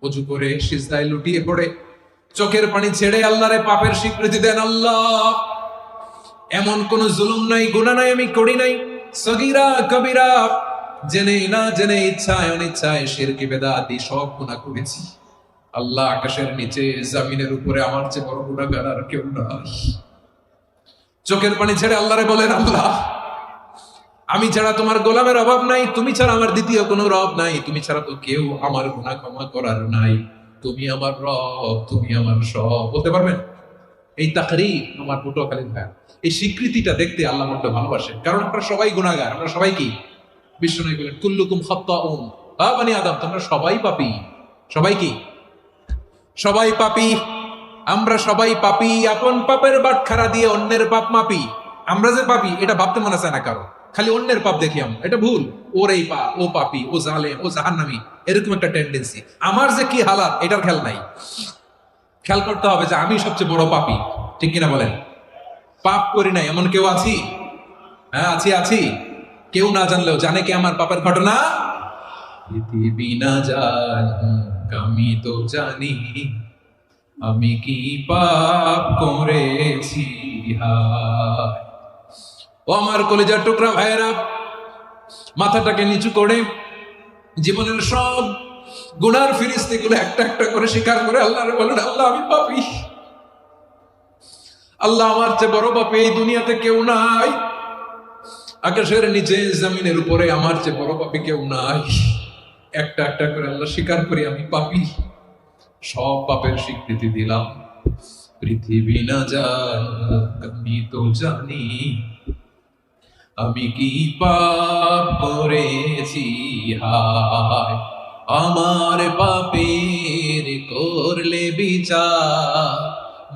ওযু করে সিজদায় লুটিয়ে পড়ে চোখের পানি ছেড়ে আল্লাহরে পাপের স্বীকৃতি দেন। আল্লাহ, এমন কোন জুলুম নাই, গুনাহ নাই আমি করি নাই, সগীরা কবিরা, জেনে না জেনে, ইচ্ছায় অনিচ্ছায়, শিরকি বেদাতি সব গুনাহ করেছি। আল্লাহ, আকাশের নিচে জমিনের উপরে আমার চেয়ে বড় গুনাহগার আর কেউ নাই। চোখের পানি ছেড়ে আল্লাহরে বলেন, আল্লাহ, আমি ছাড়া তোমার গোলামের অভাব নাই, তুমি ছাড়া আমার দ্বিতীয় কোনো রব নাই, তুমি ছাড়া তো কেউ আমার গুনাহ ক্ষমা করার নাই, তুমি আমার রব, তুমি আমার সব। বলতে পারবেন? এই তাকরীর আমার পটুয়াখালীর ভাই, এই স্বীকৃতিটা দেখতে আল্লাহ বড্ড ভালোবাসেন। কারণ আমরা সবাই গুনাহগার, আমরা সবাই কি? বিষ্ণু বলেন, কুল্লুকুম খাত্তাউন, বনি আদম, তোমরা সবাই পাপী। সবাই কি? সবাই পাপী। আমরা সবাই পাপী। আপন পাপের বাটখারা দিয়ে অন্যের পাপ মাপি। আমরা যে পাপী এটা ভাবতে মনে চায় না কারো, খালি অন্যের পাপ দেখি আমরা, এটা ভুল। ওর এই পাপ, ও পাপী, ও জালেম, ও জাহান্নামী, এরকম একটা টেন্ডেন্সি। আমার যে কি হালাত এটার খেয়াল নাই। খেয়াল করতে হবে যে আমি সবচেয়ে বড় পাপী, ঠিক কিনা বলেন? পাপ করি নাই এমন কেউ আছি? হ্যাঁ, আছি। কেউ না জানলেও জানে কি আমার পাপের ঘটনা? পৃথিবী না জানুক আমি তো জানি, আমি কি পাপ করেছি। হায় ও আমার কলিজার টুকরা ভাইয়েরা, মাথাটাকে নিচু করে জীবনের সব গুনার ফিরিস্তিগুলো একটা একটা করে স্বীকার করে আল্লাহরে বলেন, আল্লাহ, আমি পাপী। আল্লাহ, আমার চেয়ে বড় পাপী এই দুনিয়াতে কেউ নাই। আকাশের নিচে জমিনের উপরে আমার চেয়ে বড় পাপী কেউ নাই। একটা একটা করে আল্লাহ স্বীকার করি আমি পাপী। সব পাপের স্বীকৃতি দিলাম। পৃথিবী না জানুক আমি তো জানি, আমি কি পাপ করেছি। হায় আমার পাপের করলে বিচার,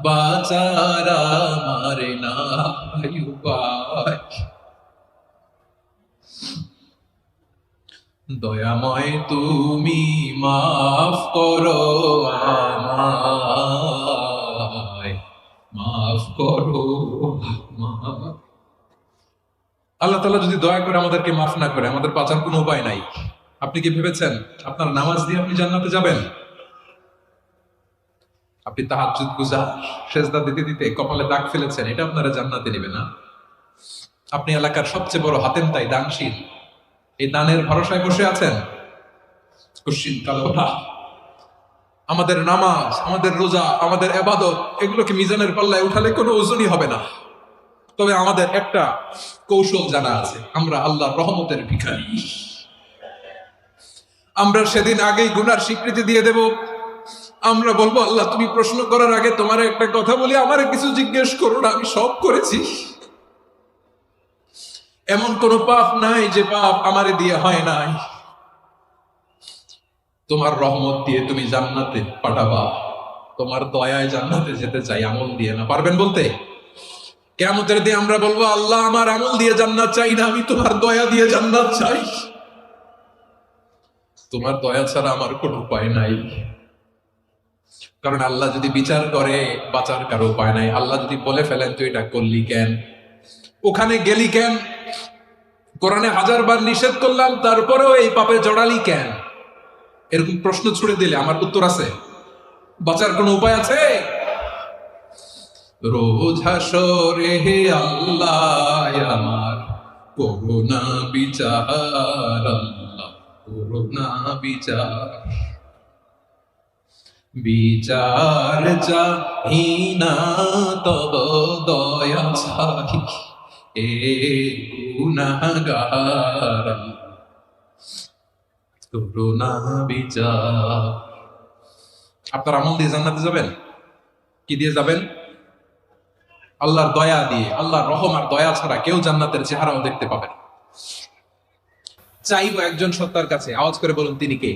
বাঁচার আমার নাই উপায়। দয়াময় তুমি মাফ করো আমায়, মাফ করো আমায়। আল্লাহ তাআলা যদি দয়া করে আমাদেরকে মাফ না করে, আমাদের বাঁচার কোনো উপায় নাই। আপনি কি ভেবেছেন আপনার নামাজ দিয়ে আপনি জান্নাতে যাবেন? আপনি তাহাজ্জুদ গুজার, সেজদা দিতে দিতে কপালে দাগ ফেলেছেন, এটা আপনারা জান্নাতে নেবে না। আপনি এলাকার সবচেয়ে বড় হাতেম তাই, দানশীল, এই দানের ভরসায় বসে আছেন। কুশ্চিন কালোটা আমাদের নামাজ, আমাদের রোজা, আমাদের ইবাদত, এগুলোকে মিজানের পাল্লায় উঠালে কোনো ওজনই হবে না। তবে আমাদের একটা কৌশল জানা আছে, আমরা আল্লাহর রহমতের ভিখারি। আমরা সেদিন আগেই গুনার স্বীকৃতি দিয়ে দেব। আমরা বলবো, আল্লাহ, তুমি প্রশ্ন করার আগে তোমার একটা কথা বলি, আমারে কিছু জিজ্ঞেস করো না, আমি সব করেছি। এমন কোন পাপ নাই যে পাপ আমারে দিয়ে হয় নাই। তোমার রহমত দিয়ে তুমি জান্নাতে পাঠাবা, তোমার দয়ায় জান্নাতে যেতে চাই, আমল দিয়ে না। পারবেন বলতে? কিয়ামতের দিন আমরা বলবো, আল্লাহ, আমার আমল দিয়ে জান্নাত চাই না, আমি তোমার দয়া দিয়ে জান্নাত চাই। তোমার দয়া ছাড়া আমার কোনো উপায় নাই। কারণ আল্লাহ যদি বিচার করে, বাঁচার কারো উপায় নাই। আল্লাহ যদি বলে ফেলেন তুই এটা করলি কেন, ওখানে গেলি কেন, কোরআনে 1000 বার নিষেধ করলাম তারপরেও এই পাপে জড়ালি কেন, এরকম প্রশ্ন ছুড়ে দিলে আমার উত্তর আছে? বাঁচার কোনো উপায় আছে? রোজ হাসরে হে আল্লাহ আমার করুণা বিচার, আল্লাহ করুণা বিচার, বিচার চাহি না তব দয়া চাহি, এ গুনাহগার করুণা বিচার। আপনার আমল দিয়ে জান্নাতে যাবেন? কি দিয়ে যাবেন? আল্লাহর দয়া দিয়ে। আল্লাহর রহম আর দয়া ছাড়া কেউ জান্নাতের চেহারাও দেখতে পাবে না। চাইবো একজন সত্তার কাছে, আওয়াজ করে বলুন তিনি কে?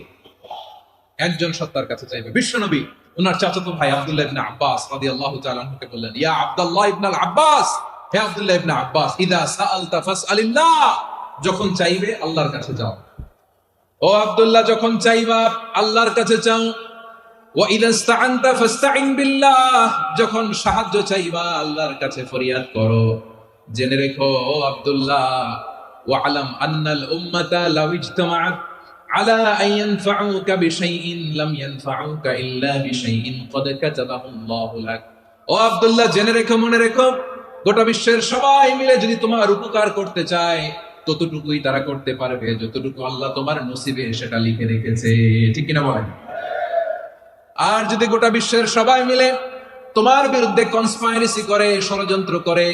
একজন সত্তার কাছে চাইবে। বিশ্বনবী ওনার চাচাতো ভাই আব্দুল্লাহ ইবনে আব্বাস রাদিয়াল্লাহু তাআলা আনহুকে বললেন, ইয়া আব্দুল্লাহ ইবনে আব্বাস, হে আব্দুল্লাহ ইবনে আব্বাস, ইদা সাআলতা ফাসআলিল্লাহ, যখন চাইবে আল্লাহর কাছে যাও। ও আব্দুল্লাহ, যখন চাইবা আল্লাহর কাছে চাও। ওয়া ইদা ইসতাআনতা ফাসতাইন বিল্লাহ, যখন সাহায্য চাইবা আল্লাহর কাছে ফরিয়াদ করো। জেনে রেখো ও আব্দুল্লাহ, ওয়া'লাম আন্নাল উম্মাতা লাউ ইজতামাআত আলা আন ইয়ানফাউকা বিশাইইন লাম ইয়ানফাউকা ইল্লা বিশাইইন ক্বাদ কাতাবাহু আল্লাহু লাক। ও আব্দুল্লাহ, জেনে রেখো, মনে রেখো, গোটা বিশ্বের সবাই মিলে যদি তোমার উপকার করতে চায় ততটুকুই তারা করতে পারবে যতটুকু আল্লাহ তোমার নসিবে সেটা লিখে রেখেছে। ঠিক কিনা বলেন? আর যদি গোটা বিশ্বের সবাই মিলে তোমার বিরুদ্ধে কনস্পাইরেসি করে, ষড়যন্ত্র করে,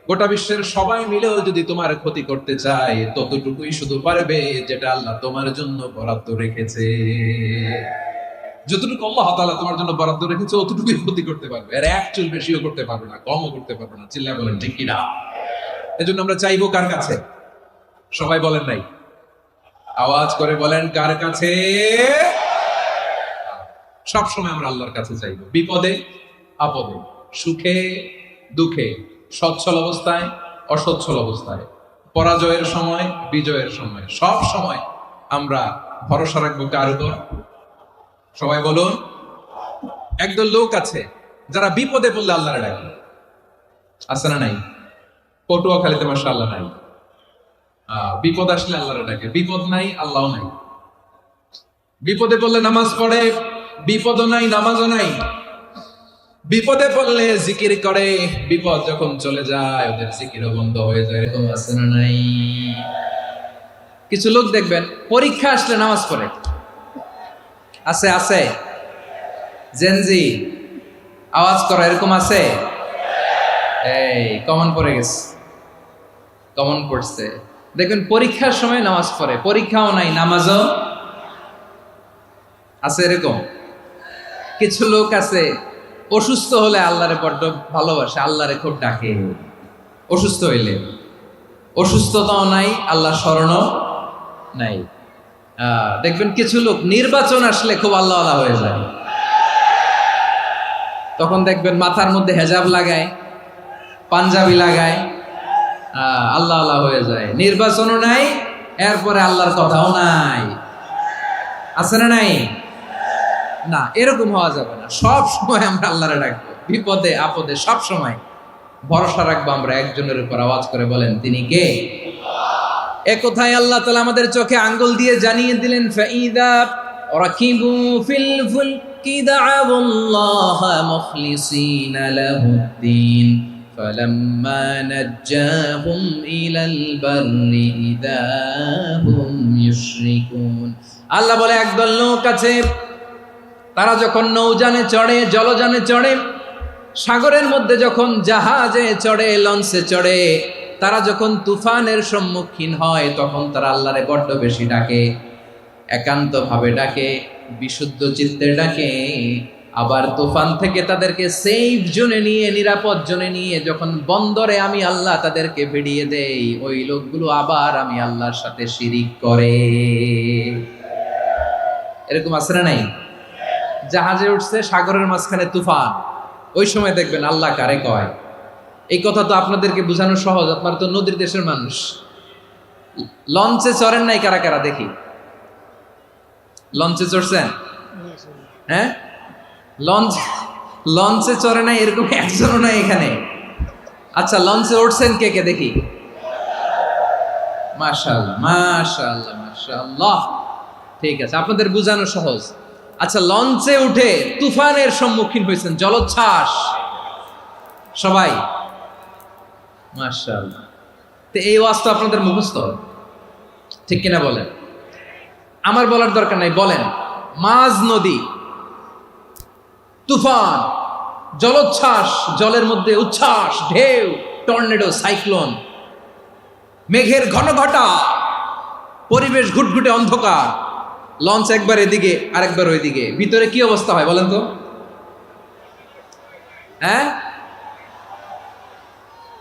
গোটা বিশ্বের সবাই মিলেও যদি তোমার ক্ষতি করতে চায় ততটুকুই শুধু পারবে যেটা আল্লাহ তোমার জন্য বরাদ্দ রেখেছে। যতটুকু আল্লাহ তাআলা তোমার জন্য বরাদ্দ রেখেছে অতটুকুই ক্ষতি করতে পারবে, আর এক চুল বেশিও করতে পারবে না, কমও করতে পারবে না। চিল্লায় বলেন ঠিক কিনা? এজন্য আমরা চাইবো কার কাছে? সবাই বলেন নাই, আওয়াজ করে বলেন কার কাছে? সব সময় আমরা আল্লাহর কাছে চাইবো, বিপদে আপদে, সুখে দুঃখে, সচ্ছল অবস্থায় অসচ্ছল অবস্থায়, পরাজয়ের সময় বিজয়ের সময়, সব সময় আমরা ভরসা রাখবো কার উপর? সবাই বলুন। একদল লোক আছে যারা বিপদে পড়লে আল্লাহরে ডাকে, আছে না নাই? পটুয়াখালীতে মাশাআল্লাহ নাই। বিপদ আসলে আল্লাহরে ডাকে, বিপদ নাই আল্লাহও নাই। বিপদে পড়লে নামাজ পড়ে, বিপদও নাই নামাজও নাই। বিপদে পড়লে জিকির করে, বিপদ যখন চলে যায় ওদের জিকিরও বন্ধ হয়ে যায়। এরকম আছে না নাই? কিছু লোক দেখবেন পরীক্ষা আসলে নামাজ পড়ে, আছে আছে। জেনজি আওয়াজ করো, এরকম আছে? এই কমন পড়ে গেছে, কমন পড়ছে। দেখবেন পরীক্ষার সময় নামাজ পড়ে, পরীক্ষাও নাই নামাজও আছে। এরকম কিছু লোক আছে অসুস্থ হলে আল্লাহরে বড্ড ভালোবাসে, আল্লাহরে খুব ডাকে। অসুস্থ হইলে অসুস্থতাও নাই, আল্লাহ স্মরণও নাই। দেখবেন কিছু লোক নির্বাচন আসলে খুব আল্লাহ আল্লাহ হয়ে যায়। তখন দেখবেন মাথার মধ্যে হেজাব লাগায়, পাঞ্জাবি লাগায়, আল্লাহ আল্লাহ হয়ে যায়। নির্বাচনও নাই, এরপরে আল্লাহর কথাও নাই। আছে না নাই? না, এরকম হওয়া যাবে না। সব সময় আমরা আল্লাহরে ডাকবো, বিপদে আপদে সব সময় ভরসা রাখবো আমরা একজনের উপর। আওয়াজ করে বলেন তিনি কে? এ কোথায় আল্লাহ তাআলা আমাদের চোখে আঙ্গুল দিয়ে জানিয়ে দিলেন, ফাইদা রাকিবু ফিল ফুলকি দা'আবুল্লাহ মুখলিসিনা লাহুদ্দিন ফালাম্মা নাজ্জাহুম ইলাল বাররি ইযা হুম ইউশরিকুন। আল্লাহ বলে একদল লোক আছে, তারা যখন নৌযানে চড়ে, জলযানে চড়ে, সাগরের মধ্যে যখন জাহাজে চড়ে, লঞ্চে চড়ে, তারা যখন তুফানের সম্মুখীন হয় তখন তারা আল্লাহরে বড্ড বেশি ডাকে, একান্ত ভাবে ডাকে, বিশুদ্ধ চিত্তে ডাকে। আবার তুফান থেকে তাদেরকে সেফ জোনে নিয়ে, নিরাপদ জোনে নিয়ে যখন বন্দরে আমি আল্লাহ তাদেরকে ভিড়িয়ে দেই, ওই লোকগুলো আবার আমি আল্লাহর সাথে শিরিক করে। এরকম আছে না নাই? জাহাজে উঠছে, সাগরের মাঝখানে তুফান, ওই সময় দেখবেন আল্লাহ কারে কয়। এই কথা তো আপনাদেরকে বোঝানো সহজ, আপনারা তো নদীর দেশের মানুষ। লঞ্চে চড়েন নাই কারা কারা দেখি? লঞ্চে চড়ছেন? হ্যাঁ, লঞ্চে চড়ে নাই এরকম একজনও নাই এখানে। আচ্ছা, লঞ্চে উঠছেন কে কে দেখি? মাশাআল্লাহ মাশাআল্লাহ মাশাআল্লাহ। ঠিক আছে, আপনাদের বোঝানো সহজ। আচ্ছা, লঞ্চে উঠে তুফানের সম্মুখীন হয়েছেন, জলোচ্ছ্বাস সবাই? মাশাআল্লাহ। তো এই ওয়াজ তো আপনাদের মুখস্থ, ঠিক কিনা বলেন? আমার বলার দরকার নাই, বলেন। মাঝ নদী, তুফান, জলোচ্ছ্বাস, জলের মধ্যে উচ্ছ্বাস, ঢেউ, টর্নেডো, সাইক্লোন, মেঘের ঘনঘটা, পরিবেশ ঘুটঘুটে অন্ধকার, লঞ্চ একবার এদিকে আরেকবার ওইদিকে, ভিতরে কি অবস্থা হয় বলেন তো? হ্যাঁ,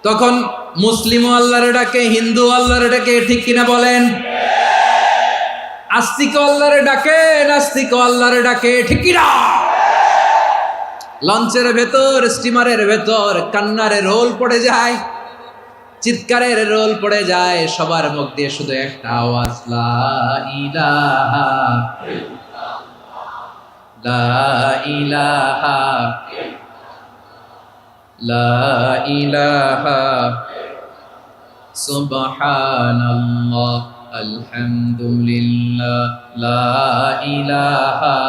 তখন মুসলিমও আল্লাহরে ডাকে, হিন্দু আল্লাহরে ডাকে, ঠিক কিনা বলেন? আস্তিক আল্লাহরে ডাকে, নাস্তিক আল্লাহরে ডাকে, ঠিক কিনা? লঞ্চের ভেতর, স্টিমারের ভেতর কান্নারে রোল পড়ে যায়, চিৎকারের রোল পড়ে যায়, সবার মুখ দিয়ে শুধু একটা আওয়াজ, লা ইলাহা লা ইলাহা লা ইলাহা সুবহানাল্লাহ আলহামদুলিল্লাহ, লা ইলাহা,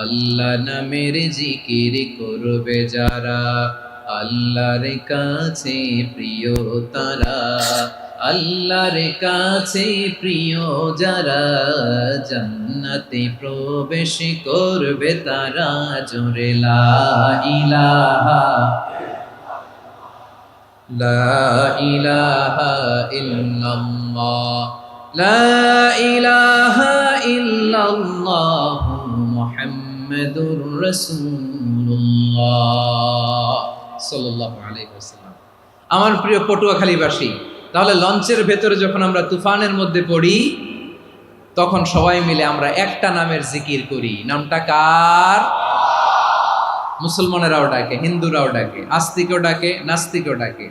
আল্লাহ নামের জিকির করবে যারা, আল্লাহর কাছে প্রিয় তারা, আল্লাহর কাছে প্রিয় যারা, জান্নাতে প্রবেশ করবে তারা, জোরে লা ইলাহা, লা ইলাহা ইল্লাল্লাহ, লা ইলাহা ইল্লাল্লাহ মুহাম্মাদুর রাসূলুল্লাহ সাল্লাল্লাহু আলাইহি ওয়াসাল্লাম। আমার প্রিয় পটুয়াখালীবাসী, তাহলে লঞ্চের ভেতরে যখন আমরা তুফানের মধ্যে পড়ি, তখন সবাই মিলে আমরা একটা নামের জিকির করি। নামটা কার? মুসলমানেরাও ডাকে, হিন্দুরাও ডাকে, আস্তিকও ডাকে, নাস্তিকও ডাকে,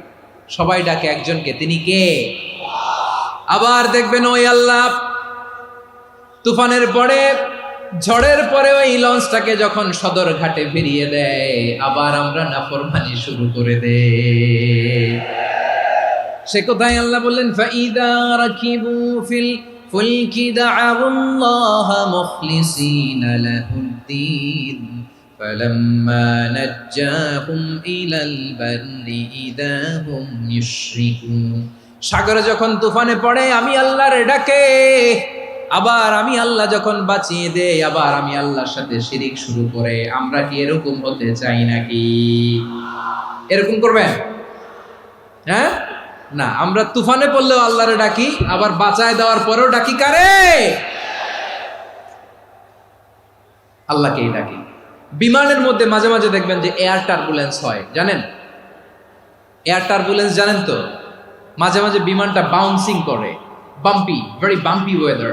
সবাই ডাকে একজনকে। তিনি কে? আবার দেখবেন ওই আল্লাহ তুফানের পরে, ঝড়ের পরে ওই লঞ্চটাকে যখন সদর ঘাটে ফিরিয়ে দেয়, আবার আমরা নাফরমানি শুরু করে দেই। সে কোথায় আল্লাহ বললেন, ফাইদা রাকিবু ফিল ফুলকি দা'আউল্লাহ মুখলিসিনা লাহুদ্দিন ফালাম্মা নাজ্জাহুম ইলাল বাররি ইযা হুম ইউশরিকুন। সাগরে যখন তুফানে পড়ে আমি আল্লাহর ডাকে, আবার আমি আল্লাহ যখন বাঁচিয়ে দেই, আবার আমি আল্লাহর সাথে শিরিক শুরু করে। আমরা কি এরকম হতে চাই নাকি? এরকম করবেন? হ্যাঁ না, আমরা তুফানে পড়লেও আল্লাহরে ডাকি, আবার বাঁচায় দেওয়ার পরেও ডাকি কারে? আল্লাহকেই ডাকি। বিমানের মধ্যে মাঝে মাঝে দেখবেন যে এয়ার টার্বুলেন্স হয়, জানেন? এয়ার টার্বুলেন্স জানেন তো? মাঝে মাঝে বিমানটা বাউন্সিং করে, বাম্পি, ভেরি বাম্পি ওয়েদার।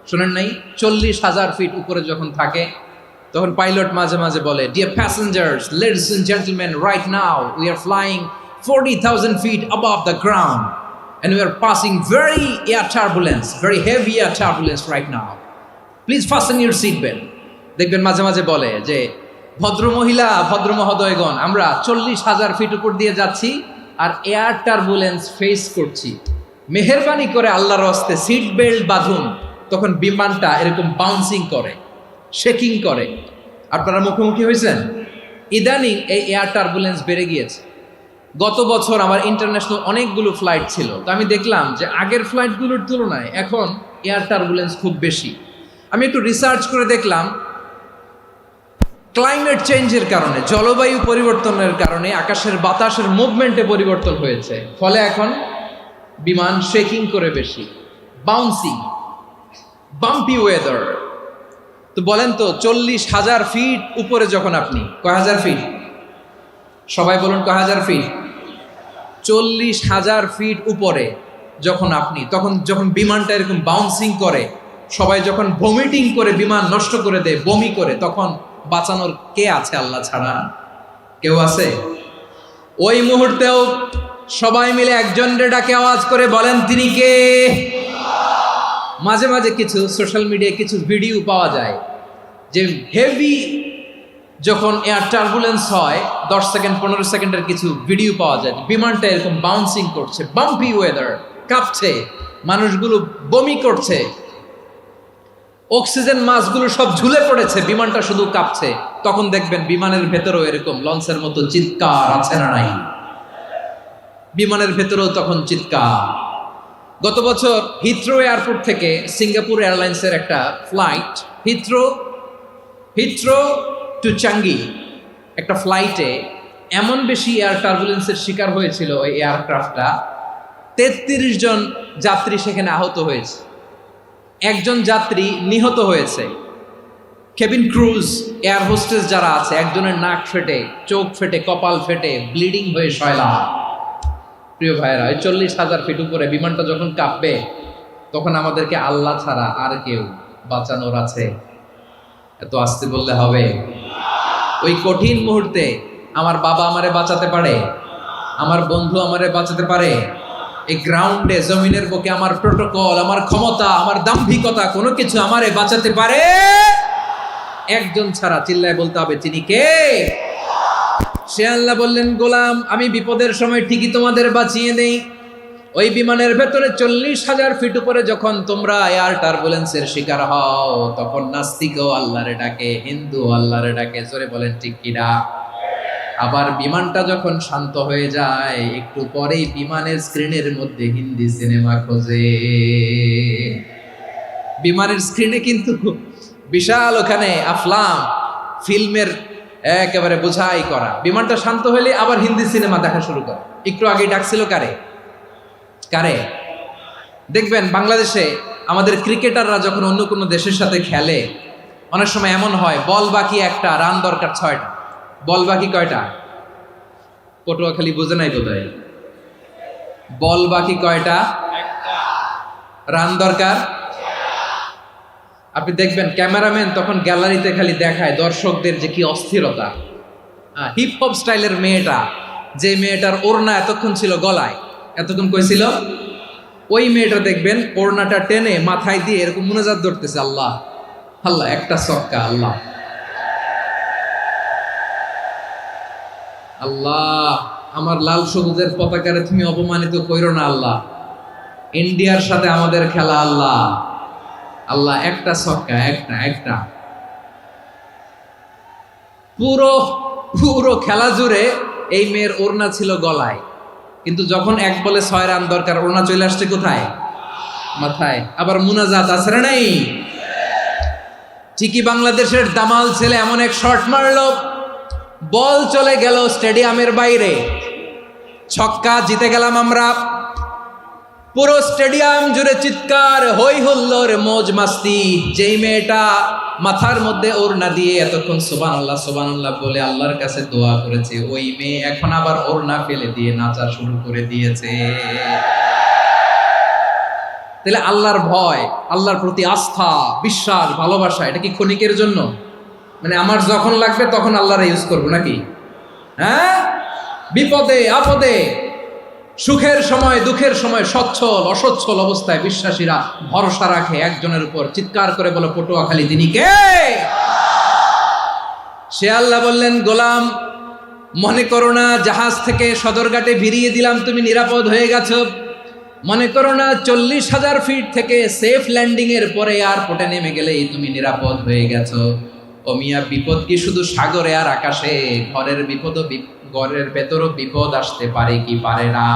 শোনেন নাই? 40,000 ফিট উপরে যখন থাকে, তখন পাইলট মাঝে মাঝে বলে, dear passengers, ladies and gentleman, right now we are flying 40,000 feet above the ground and we are passing very air turbulence, very heavy air turbulence right now. Please fasten your seat belt. দেখবেন মাঝে মাঝে বলে যে, ভদ্র মহিলা, ভদ্র মহোদয়গণ, আমরা 40,000 ফিট উপর দিয়ে যাচ্ছি আর এয়ার টার্বুলেন্স ফেস করছি, মেহেরবানি করে আল্লাহর রাস্তে সিট বেল্ট বাঁধুন। তখন বিমানটা এরকম বাউন্সিং করে, শেকিং করে। আপনারা মুখোমুখি হয়েছেন? ইদানিং এই এয়ার টার্বুলেন্স বেড়ে গিয়েছে। গত বছর আমার ইন্টারন্যাশনাল অনেকগুলো ফ্লাইট ছিল, তো আমি দেখলাম যে আগের ফ্লাইটগুলোর তুলনায় এখন এয়ার টার্বুলেন্স খুব বেশি। আমি একটু রিসার্চ করে দেখলাম, ক্লাইমেট চেঞ্জের কারণে, জলবায়ু পরিবর্তনের কারণে আকাশের বাতাসের মুভমেন্টে পরিবর্তন হয়েছে, ফলে এখন বিমান শেকিং করে বেশি, বাউন্সিং, বাম্পি ওয়েদার। তো বলেন তো, 40,000 ফিট উপরে যখন আপনি, কয় হাজার ফিট? সবাই বলুন কয় হাজার ফিট? 40,000 ফিট উপরে যখন আপনি, তখন যখন বিমানটা এরকম বাউন্সিং করে, সবাই যখন ভমিটিং করে বিমান নষ্ট করে দেয়, বমি করে, তখন বাঁচানোর কে আছে আল্লাহ ছাড়া? কেউ আছে? ওই মুহূর্তেও সবাই মিলে একজনের ডাকে আওয়াজ করে বলেন, তিনি কে? মাঝে মাঝে কিছু সোশ্যাল মিডিয়ায় কিছু ভিডিও পাওয়া যায় যে হেভি যখন এয়ার টার্বুলেন্স হয়, 10 সেকেন্ড 15 সেকেন্ডের কিছু ভিডিও পাওয়া যায়, বিমানটা এরকম বাউন্সিং করছে, বাম্পি ওয়েদার, কাঁপছে, মানুষগুলো বমি করছে, অক্সিজেন মাসগুলো সব ঝুলে পড়েছে, বিমানটা শুধু কাঁপছে। তখন দেখবেন বিমানের ভেতরেও এরকম লঞ্চের মতো চিৎকার আছে না নাই? বিমানের ভেতরেও তখন চিৎকার। গত বছর হিথ্রো এয়ারপোর্ট থেকে সিঙ্গাপুর এয়ারলাইন্সের একটা ফ্লাইট, হিথ্রো টু চাঙ্গি, একটা ফ্লাইটে এমন বেশি এয়ার টার্বুলেন্সের শিকার হয়েছিল ওই এয়ারক্রাফটটা, 33 জন যাত্রী সেখানে আহত হয়েছে, একজন যাত্রী নিহত হয়েছে। কেবিন ক্রুজ, এয়ার হোস্টেস যারা আছে, একজনের নাক ফেটে, চোখ ফেটে, কপাল ফেটে, ব্লিডিং হয়ে শয়লা। প্রিয় ভাইয়েরা, ওই 40,000 ফিট উপরে বিমানটা যখন কাঁপবে, তখন আমাদেরকে আল্লাহ ছাড়া আর কেউ বাঁচানোর আছে? এত আস্তে বললে হবে? ওই কঠিন মুহূর্তে আমার বাবা আমারে বাঁচাতে পারে, আমার বন্ধু আমারে বাঁচাতে পারে। এই গ্রাউন্ডে, জমিনের বুকে আমার প্রোটোকল, আমার ক্ষমতা, আমার দাম্ভিকতা, কোনো কিছু আমারে বাঁচাতে পারে? একজন ছাড়া, চিল্লায় বলতে হবে, তিনি কে? সে আল্লাহ বললেন, গোলাম, আমি বিপদের সময় ঠিকই তোমাদের বাঁচিয়ে দেই। ওই বিমানের ভেতরে 40,000 ফিট উপরে যখন তোমরা এয়ার টার্বুলেন্সের শিকার হও, তখন নাস্তিকও আল্লাহরে ডাকে, হিন্দু আল্লাহরে ডাকে। জোরে বলেন ঠিক কিনা? আবার বিমানটা যখন শান্ত হয়ে যায়, একটু পরেই বিমানের স্ক্রিনের মধ্যে হিন্দি সিনেমা খোঁজে। বিমানের স্ক্রিনে কিন্তু বিশাল ওখানে আফলাম ফিল্মের একেবারে বোঝাই করা। বিমানটা শান্ত হইলে আবার হিন্দি সিনেমা দেখা শুরু করে। একটু আগে ডাকছিল কারে কারে? দেখবেন বাংলাদেশে আমাদের ক্রিকেটাররা যখন অন্য কোনো দেশের সাথে খেলে, অনেক সময় এমন হয় বল বাকি একটা, রান দরকার 6টা। বল বাকি কয়টা? পটুয়াখালী বুঝে নাই বোধহয়। বল বাকি কয়টা? রান দরকার। আপনি দেখবেন ক্যামেরাম্যান তখন গ্যালারিতে খালি দেখায় দর্শকদের যে কি অস্থিরতা। হিপ হপ স্টাইলের মেয়েটা, যে মেয়েটার ওড়না এতক্ষণ ছিল গলায়, এতক্ষণ কইছিল, ওই মেয়েটা দেখবেন ওড়নাটা টেনে মাথায় দিয়ে এরকম মুনাজাত ধরতেছে, আল্লাহ আল্লাহ, একটা সক্কা, আল্লাহ আল্লাহ, আমার লাল সবুজের পতাকারে তুমি অপমানিত কইরো না আল্লাহ, ইন্ডিয়ার সাথে আমাদের খেলা আল্লাহ আল্লাহ, একটা সক্কা, একটা। পুরো পুরো খেলা জুড়ে এই মেয়ের ওড়না ছিল গলায়, কিন্তু যখন 1 বলে 6 রান দরকার, ওড়না চলে আসছে কোথায়? মাথায়। আবার মুনাজাত আছে না নাই? ঠিকই বাংলাদেশের দামাল ছেলে এমন এক শট মারলো, বল চলে গেল স্টেডিয়ামের বাইরে, ছক্কা, জিতে গেলাম আমরা। পুরো স্টেডিয়াম জুড়ে চিৎকার, হই হুল্লোড়, মৌজ মাস্তি। যেই মেয়েটা মাথার মধ্যে ওড়না দিয়ে এতক্ষণ সুবহানাল্লাহ সুবহানাল্লাহ বলে আল্লাহর কাছে দোয়া করেছে, ওই মেয়ে এখন আবার ওড়না ফেলে দিয়ে নাচা শুরু করে দিয়েছে। তাহলে আল্লাহর ভয়, আল্লাহর প্রতি আস্থা, বিশ্বাস, ভালোবাসা, এটা কি ক্ষণিকের জন্য? মানে আমার যখন লাগবে তখন আল্লাহর ইউজ করবো নাকি? হ্যাঁ, বিপদে আপদে, সুখের সময় দুঃখের সময়, সচ্ছল অসচ্ছল অবস্থায় বিশ্বাসীরা ভরসা রাখে একজনের উপর। চিৎকার করে বলো, পটুয়াখালী তিনি কে? সে আল্লাহ বললেন, গোলাম মনে করো না জাহাজ থেকে সদরঘাটে ভিড়িয়ে দিলাম তুমি নিরাপদ হয়ে গেছো। মনে করো না 40,000 ফিট থেকে সেফ ল্যান্ডিং এর পরে এয়ারপোর্টে নেমে গেলেই তুমি নিরাপদ হয়ে গেছো। ও মিয়া, বিপদ কি শুধু সাগরে আর আকাশে? ঘরের বিপদও, ঘরের ভেতরও বিপদ আসতে পারে কি পারে না?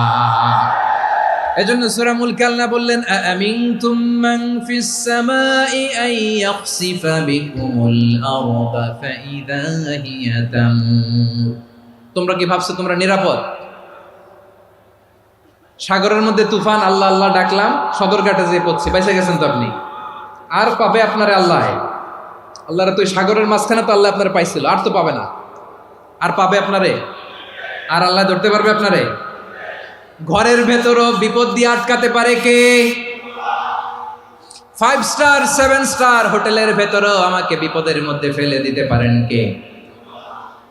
এজন্য সূরা মুলক আল্লাহ বললেন, আমিনতুম মান ফিস সামাই আন ইয়াখসিফা বিকুমুল আরদা ফাইদা হিয়া তামুর। তোমরা কি ভাবছো তোমরা নিরাপদ? সাগরের মধ্যে তুফান, আল্লাহ আল্লাহ ডাকলাম, সদরঘাটে যেয়ে পড়ছে, বেঁচে গেছেন তো আপনি। আর পাবে আপনারে আল্লাহ? আল্লাহর তো সাগরের মাঝখানে তো আল্লাহ আপনারে পাইছিল, আর তো পাবে না। আর পাবে আপনারে? আর আল্লাহ ধরতে পারবে আপনারে? ঘরের ভেতরও বিপদ দিয়ে আটকাতে পারে কে? 5 স্টার 7 স্টার হোটেলের ভেতরও আমাকে বিপদের মধ্যে ফেলে দিতে পারেন কে?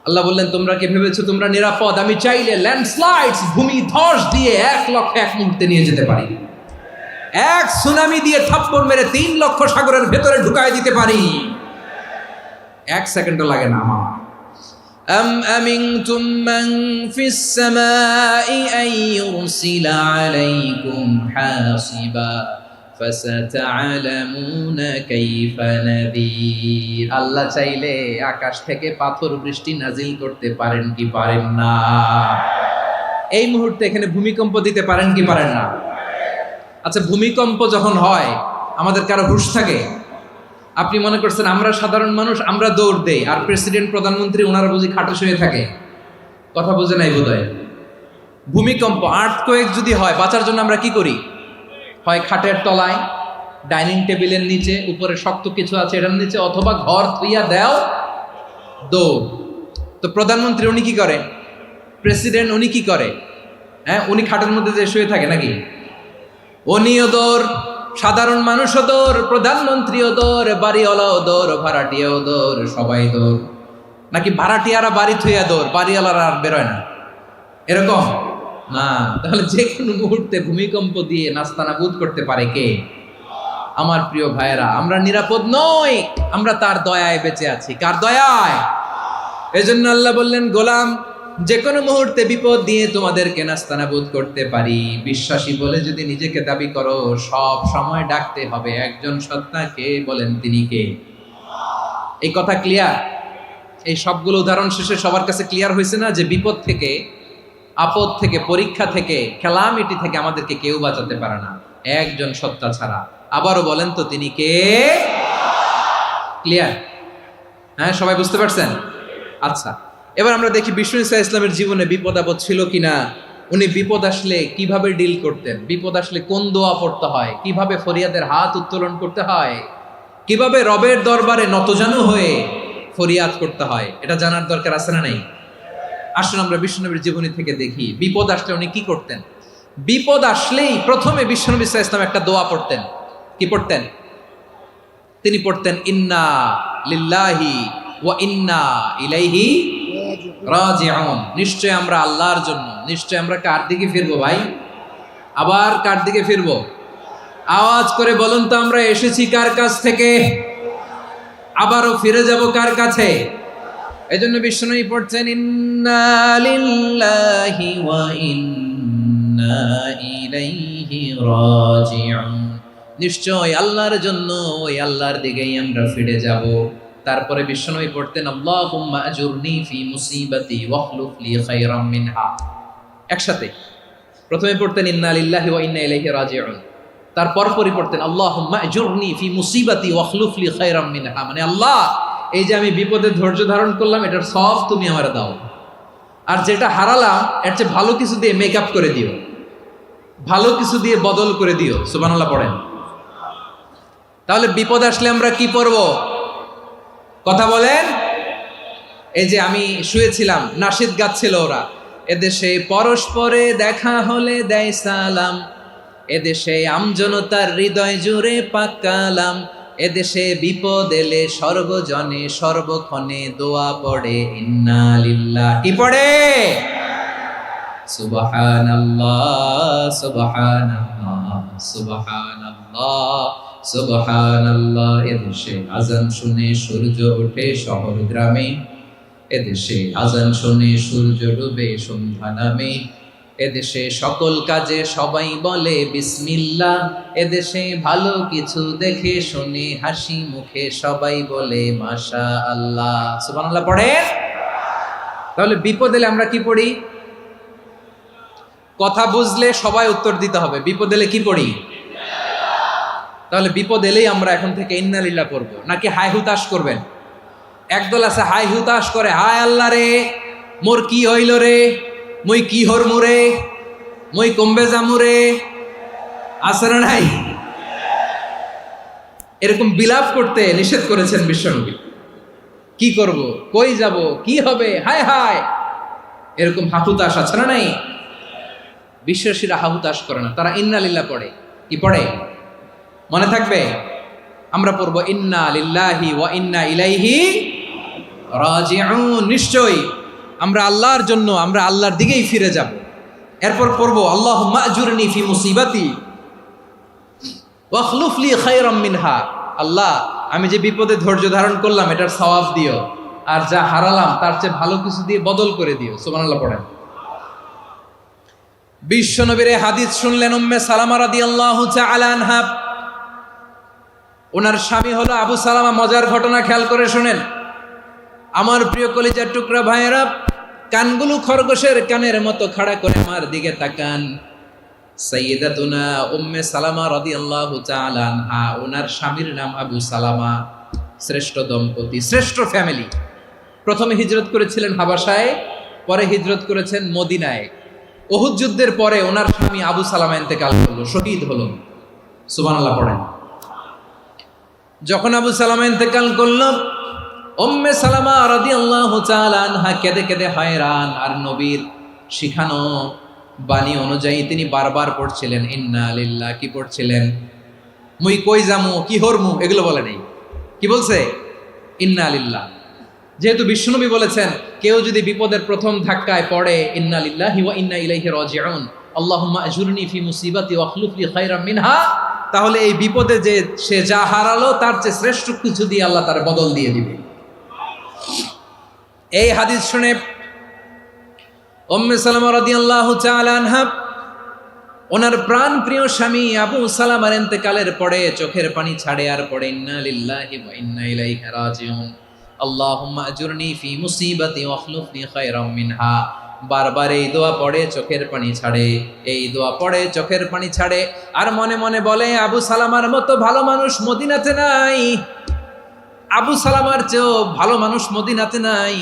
আল্লাহ বললেন, তোমরা কি ভেবেছো তোমরা নিরাপদ? আমি চাইলে ল্যান্ডস্লাইডস, ভূমি ধস দিয়ে 1 লক্ষ 1 মুহূর্তে নিয়ে যেতে পারি। এক সুনামি দিয়ে থাপ্পড় মেরে 3 লক্ষ সাগরের ভেতরে ঢুকায় দিতে পারি। 1 সেকেন্ডও লাগে না আমার। أم أمنتم من في السماء أن يرسل عليكم حاصبا فستعلمون كيف نذير। আল্লাহ চাইলে আকাশ থেকে পাথর বৃষ্টি নাজিল করতে পারেন কি পারেন না? এই মুহূর্তে এখানে ভূমিকম্প দিতে পারেন কি পারেন না? আচ্ছা, ভূমিকম্প যখন হয় আমাদের কারো হুঁশ থাকে? আপনি মনে করছেন আমরা সাধারণ মানুষ, আমরা দৌড় দেই, আর প্রেসিডেন্ট প্রধানমন্ত্রী ওনারা বুঝি খাটে শুয়ে থাকে? কথা বুঝে নাই বোধহয়। ভূমিকম্প, আর্থকোয়েক যদি হয়, বাঁচার জন্য আমরা কি করি? হয় খাটের তলায়, ডাইনিং টেবিলের নিচে, উপরে শক্ত কিছু আছে এটার নিচে, অথবা ঘর থুইয়া দেও দৌড়। তো প্রধানমন্ত্রী উনি কি করে? প্রেসিডেন্ট উনি কি করে? হ্যাঁ, উনি খাটের মধ্যে যে শুয়ে থাকে নাকি? উনিও দৌড়, সাধারণ মানুষও দৌড়, প্রধানমন্ত্রীও দৌড়, বাড়িওয়ালাও দৌড়, ভাড়াটিয়াও দৌড়, সবাই দৌড়। নাকি ভাড়াটিয়ারা বাড়ি থুইয়া দৌড়, বাড়িওয়ালারা আর বেরোয় না? এরকম না। তাহলে যে কোনো মুহূর্তে ভূমিকম্প দিয়ে নাস্তানাবুদ করতে পারে কে? আমার প্রিয় ভাইয়েরা, আমরা নিরাপদ নই, আমরা তার দয়ায় বেঁচে আছি। কার দয়ায়? এজন্য আল্লাহ বললেন, গোলাম যে কোনো মুহূর্তে বিপদ দিয়ে তোমাদেরকে নাস্তানাবুদ করতে পারি। বিশ্বাসী বলে যদি নিজেকে দাবি করো, সব সময় ডাকতে হবে একজন সত্তাকে। বলেন তিনি কে? এই কথা ক্লিয়ার? এই সবগুলো উদাহরণ শেষে সবার কাছে ক্লিয়ার হয়েছে না যে বিপদ থেকে, আপদ থেকে, পরীক্ষা থেকে, ক্যালামিটি থেকে আমাদেরকে কেউ বাঁচাতে পারে না একজন সত্তা ছাড়া। আবারও বলেন তো তিনি কে? ক্লিয়ার? হ্যাঁ, সবাই বুঝতে পারছেন? আচ্ছা, এবার আমরা দেখি বিষ্ণু ঈসা ইসলামের জীবনে বিপদ আপদ ছিল কিনা। উনি বিপদ আসলে কিভাবে ডিল করতেন, বিপদ আসলে কোন দোয়া পড়তে হয়, কিভাবে ফরিয়াদের হাত উত্তোলন করতে হয়, কিভাবে রবের দরবারে নতজানু হয়ে ফরিয়াদ করতে হয়, এটা জানার দরকার আছে না নাই? আসুন আমরা বিশ্বনবীর জীবনী থেকে দেখি বিপদ আসলে উনি কি করতেন। বিপদ আসলেই প্রথমে বিশ্বনবী সাল্লাল্লাহু আলাইহি ওয়াসাল্লাম একটা দোয়া পড়তেন। কি পড়তেন? তিনি পড়তেন ইন্না লিল্লাহি ওয়া ইন্না ইলাইহি রাজিউন। নিশ্চয় আমরা আল্লাহর জন্য, নিশ্চয় আমরা কার দিকে ফিরবো ভাই? আবার কার দিকে ফিরবো? আওয়াজ করে বলুন তো, আমরা এসেছি কার কাছ থেকে, আবারও ফিরে যাব কার কাছে? এই জন্য বিশ্বনবী পড়ছেন ইন্না লিল্লাহি ওয়া ইন্না ইলাইহি রাজিউন। নিশ্চয় আল্লাহর জন্য, ওই আল্লাহর দিকেই আমরা ফিরে যাব। তারপরে বিশ্বনবী পড়তেন আল্লাহুম্মা আজুরনি ফি মুসিবাতি ওয়াখলুফ লি খায়রাম মিনহা। একসাথে প্রথমে পড়তেন ইন্না লিল্লাহি ওয়া ইন্না ইলাইহি রাজিউন, তারপর পড়তেন আল্লাহুম্মা আজুরনি ফি মুসিবাতি ওয়াখলুফ লি খায়রাম মিনহা। মানে আল্লাহ, এই যে আমি বিপদে ধৈর্য ধারণ করলাম, এটার সব তুমি আমারে দাও, আর যেটা হারালাম এর চেয়ে ভালো কিছু দিয়ে মেকআপ করে দিও, ভালো কিছু দিয়ে বদল করে দিও। সুবহানাল্লাহ পড়েন। তাহলে বিপদ আসলে আমরা কি পড়ব? কথা বলেন। এই যে আমি শুয়েছিলাম, নাশিদ গাচ্ছিল ওরা, এদেশে পরস্পরে দেখা হলে দেয় সালাম, এদেশে আমজনতার হৃদয় জুড়ে পাকালাম, এদেশে বিপদ এলে সর্বজনে সর্বক্ষণে দোয়া পড়ে ইন্না লিল্লাহ। কি পড়ে? সুবহানাল্লাহ সুবহানাল্লাহ সুবহানাল্লাহ সুবহানাল্লাহ। এদেশে আজান শুনে সূর্য ওঠে শহর গ্রামে, এদেশে আজান শুনে সূর্য ডুবে সন্ধ্যা নামে, এদেশে সকল কাজে সবাই বলে বিসমিল্লাহ, এদেশে ভালো কিছু দেখে শুনে হাসি মুখে সবাই বলে মাশাআল্লাহ। সুবহানাল্লাহ পড়েন। তাহলে বিপদ এলে আমরা কি পড়ি? কথা বুঝলে সবাই উত্তর দিতে হবে। বিপদ এলে কি পড়ি? তাহলে বিপদ এলেই আমরা এখন থেকে ইন্না লিল্লাহ পড়বো, নাকি হাই হুতাশ করবেন? একদল আছে হাই হুতাশ করে, হায় আল্লাহ রে মোর কি হইল রে, মই কি হরমু রে, মই কমবে জামু রে। আছে না নাই? এরকম বিলাপ করতে নিষেধ করেছেন বিশ্বনবী। কি করব, কই যাব, কি হবে, হায় হায়, এরকম হাহুতাশ আছে না নাই? বিশ্বাসীরা হাহুতাশ করে না, তারা ইন্না লিল্লাহ পড়ে। কি পড়ে? মনে থাকবে? আমরা পড়বো ইন্না লিল্লাহি ওয়া ইন্না ইলাইহি রাজিউন। নিশ্চয়ই আমরা আল্লাহর জন্য, আমরা আল্লাহর দিকেই ফিরে যাব। এরপর পড়বো আল্লাহুম্মা আজুরনি ফি মুসিবাতি ওয়াখলুফ লি খায়রাম মিনহা। আল্লাহ, আমি যে বিপদে ধৈর্য ধারণ করলাম এটার সওয়াব দিও, আর যা হারালাম তার চেয়ে ভালো কিছু দিয়ে বদল করে দিও। সুবহানাল্লাহ পড়েন। বিশ্বনবীর হাদিস শুনলেন উম্মে সালামা রাদিয়াল্লাহু তাআলা আনহা। ওনার স্বামী হলো আবু সালামা। মজার ঘটনা খেয়াল করে শুনেন আমার প্রিয় কলিজার টুকরা ভাইয়েরা। কানগুলো খরগোশের কানের মতো খাড়া করে আমার দিকে তাকান। সাইয়্যিদাতুনা উম্মে সালামা রাদিয়াল্লাহু তাআলা আনহা, ওনার স্বামীর নাম আবু সালামা। শ্রেষ্ঠ দম্পতি, শ্রেষ্ঠ ফ্যামিলি। প্রথমে হিজরত করেছিলেন হাবাসায়, পরে হিজরত করেছেন মদিনায়। উহুদ যুদ্ধের পরে ওনার স্বামী আবু সালামা ইন্তেকাল করলো, শহীদ হলো। সুবহানাল্লাহ পড়েন। যখন আবু সালামা ইন্তেকাল করলো, উম্মে সালামা রাদিয়াল্লাহু তাআলা আনহা কেঁদে কেঁদে হয়রান। আর নবীর শিখানো বাণী অনুযায়ী তিনি বারবার পড়ছিলেন ইন্না লিল্লাহ। কি পড়ছিলেন? মুই কই যামু, কি হরমু, এগুলো বলে নেই। কি বলছে? ইন্না লিল্লাহ। যেহেতু বিশ্বনবী বলেছেন কেউ যদি বিপদের প্রথম ধাক্কায় পড়ে ইন্না লিল্লাহি ওয়া ইন্না ইলাইহি রাজিউন, আল্লাহুম্মা আজুরনি ফি মুসিবাতি ওয়াখলুফ লি খায়রাম মিনহা, তাহলে এই বিপদে যে সে যা হারালো তার চেয়ে শ্রেষ্ঠ কিছু দিয়ে আল্লাহ তার বদল দিয়ে দিবে। এই হাদিস শুনে উম্মে সালামা রাদিয়াল্লাহু তাআলা আনহা ওনার প্রাণ প্রিয় স্বামী আবু সালামার ইন্তেকালের পরে চোখের পানি ছাড়ে আর পড়ে ইন্না লিল্লাহি ওয়া ইন্না ইলাইহি রাজিউন আল্লাহুম্মা আজুরনি ফি মুসিবাতি ওয়াখলুফনি খায়রাম মিনহা। বারবার এই দোয়া পড়ে চোখের পানি ছাড়ে, এই দোয়া পড়ে চোখের পানি ছাড়ে, আর মনে মনে বলে আবু সালামার মতো ভালো মানুষ মদিনাতে নাই, আবু সালামার চেয়েও ভালো মানুষ মদিনাতে নাই,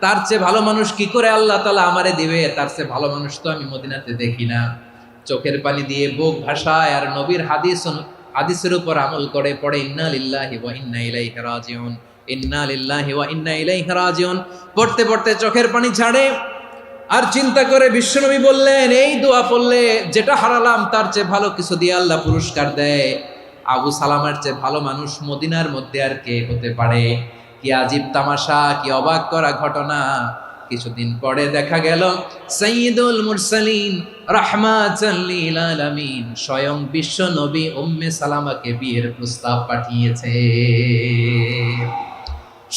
তার চেয়ে ভালো মানুষ কি করে আল্লাহ তাআলা আমারে দিবে, তার চেয়ে ভালো মানুষ তো আমি মদিনাতে দেখি না। চোখের পানি দিয়ে বুক ভাসায় আর নবীর হাদিসের উপর আমল করে পড়ে ইন্না লিল্লাহি ওয়া ইন্না ইলাইহি রাজিউন, ইন্না লিল্লাহি ওয়া ইন্না ইলাইহি রাজিউন। পড়তে পড়তে চোখের পানি ছাড়ে আর চিন্তা করে বিশ্বনবী বললেন এই দোয়া পড়লে যেটা হারালাম তার চেয়ে ভালো কিছু দিয়ে আল্লাহ পুরস্কার দেয়। আবু সালামার চেয়ে ভালো মানুষ মদিনার মধ্যে আর কে হতে পারে? কি আজীব তামাশা, কি অবাক করা ঘটনা। কিছুদিন পরে দেখা গেল সাইয়্যিদুল মুরসালিন রাহমাতাল লিল আলামিন স্বয়ং বিশ্ব নবী উম্মে সালামাকে বিয়ের প্রস্তাব পাঠিয়েছে।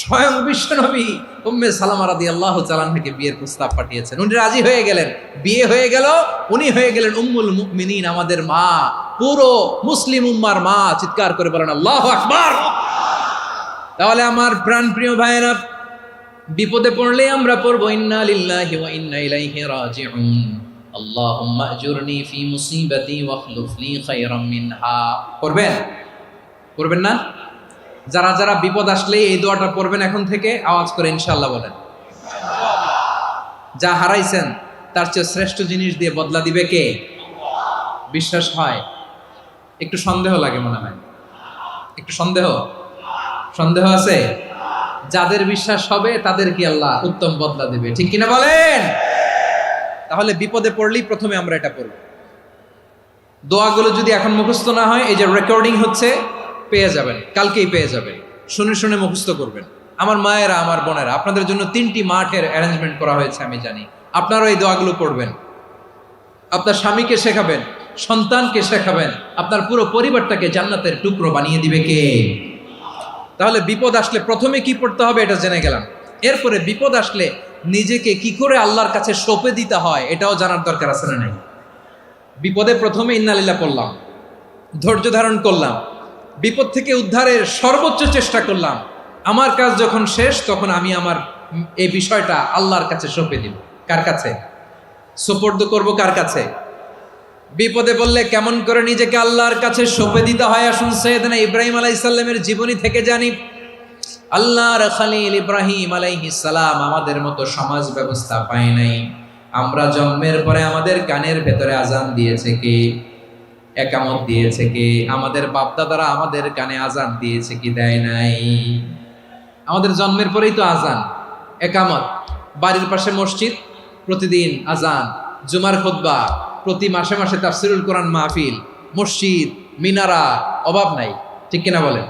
স্বয়ং বিশ্ব নবী উম্মে সালামা রাদিয়াল্লাহু তাআলা আনহাকে বিয়ের প্রস্তাব পাঠিয়েছেন। উনি রাজি হয়ে গেলেন, বিয়ে হয়ে গেল, উনি হয়ে গেলেন উম্মুল মুমিনিন, আমাদের মা, পুরো মুসলিম উম্মার মা। চিৎকার করে বলেন আল্লাহু আকবার। তাহলে আমার প্রাণপ্রিয় ভাইয়েরা, বিপদে পড়লে আমরা পড়বো ইন্না লিল্লাহি ওয়া ইন্না ইলাইহি রাজিউন আল্লাহুম্মা আজুরনি ফি মুসিবাতি ওয়াখলুফনি খায়রাম মিনহা। করবেন না? যারা যারা বিপদ আসলে এই দোয়াটা পড়বেন এখন থেকে আওয়াজ করে ইনশাআল্লাহ বলেন। যা হারাইছেন তার চেয়ে শ্রেষ্ঠ জিনিস দিয়ে বদলা দিবে কে? বিশ্বাস হয়? একটু সন্দেহ লাগে মনে হয়, একটু সন্দেহ আছে? যাদের বিশ্বাস হবে তাদের কি আল্লাহ উত্তম বদলা দেবে, ঠিক কিনা বলেন? তাহলে বিপদে পড়লেই প্রথমে আমরা এটা পড়ব। দোয়াগুলো যদি এখন মুখস্থ না হয়, এই যে রেকর্ডিং হচ্ছে, পেয়ে যাবেন, কালকেই পেয়ে যাবেন। শুনে শুনে মুখস্থ করবেন। আমার মায়েরা, আমার বোনেরা, আপনাদের জন্য 3টি মাঠের অ্যারেঞ্জমেন্ট করা হয়েছে, আমি জানি। আপনারাও এই দোয়াগুলো পড়বেন, আপনার স্বামীকে শেখাবেন, সন্তানকে শেখাবেন, আপনার পুরো পরিবারটাকে জান্নাতের টুকরো বানিয়ে দিবে কে? তাহলে বিপদ আসলে প্রথমে কি পড়তে হবে এটা জেনে গেলাম। এরপরে বিপদ আসলে নিজেকে কি করে আল্লাহর কাছে সঁপে দিতে হয় এটাও জানার দরকার আছে না নাই? বিপদে প্রথমে ইন্না লিল্লাহ পড়লাম, ধৈর্য ধারণ করলাম, বিপদ থেকে উদ্ধারের সর্বোচ্চ চেষ্টা করলাম। আমার কাজ যখন শেষ তখন আমি আমার এই বিষয়টা আল্লাহর কাছে সঁপে দিব। কার কাছে সুপর্দ করব? কার কাছে? বিপদে বললে কেমন করে নিজেকে আল্লাহর কাছে সঁপে দিতে হয় আসুন সাইয়েদনা ইব্রাহিম আলাইহিস সালামের জীবনী থেকে জানি। আল্লাহর খলিল ইব্রাহিম আলাইহিস সালাম আমাদের মতো সমাজ ব্যবস্থা পায় নাই। আমরা জন্মের পরে আমাদের কানের ভেতরে আজান দিয়েছে কে? একামত দিয়েছে কে? আমাদের বাপদাদারা আমাদের কানে আজান দিয়েছে কি? দেয় নাই। আমাদের জন্মের পরেই তো আজান, একামত, বাড়ির পাশে মসজিদ, প্রতিদিন আজান, জুমার খুতবা, প্রতি মাসে মাসে তাফসিরুল কোরআন মাহফিল, মসজিদ, মিনারা, অভাব নাই, ঠিক কিনা বলেন?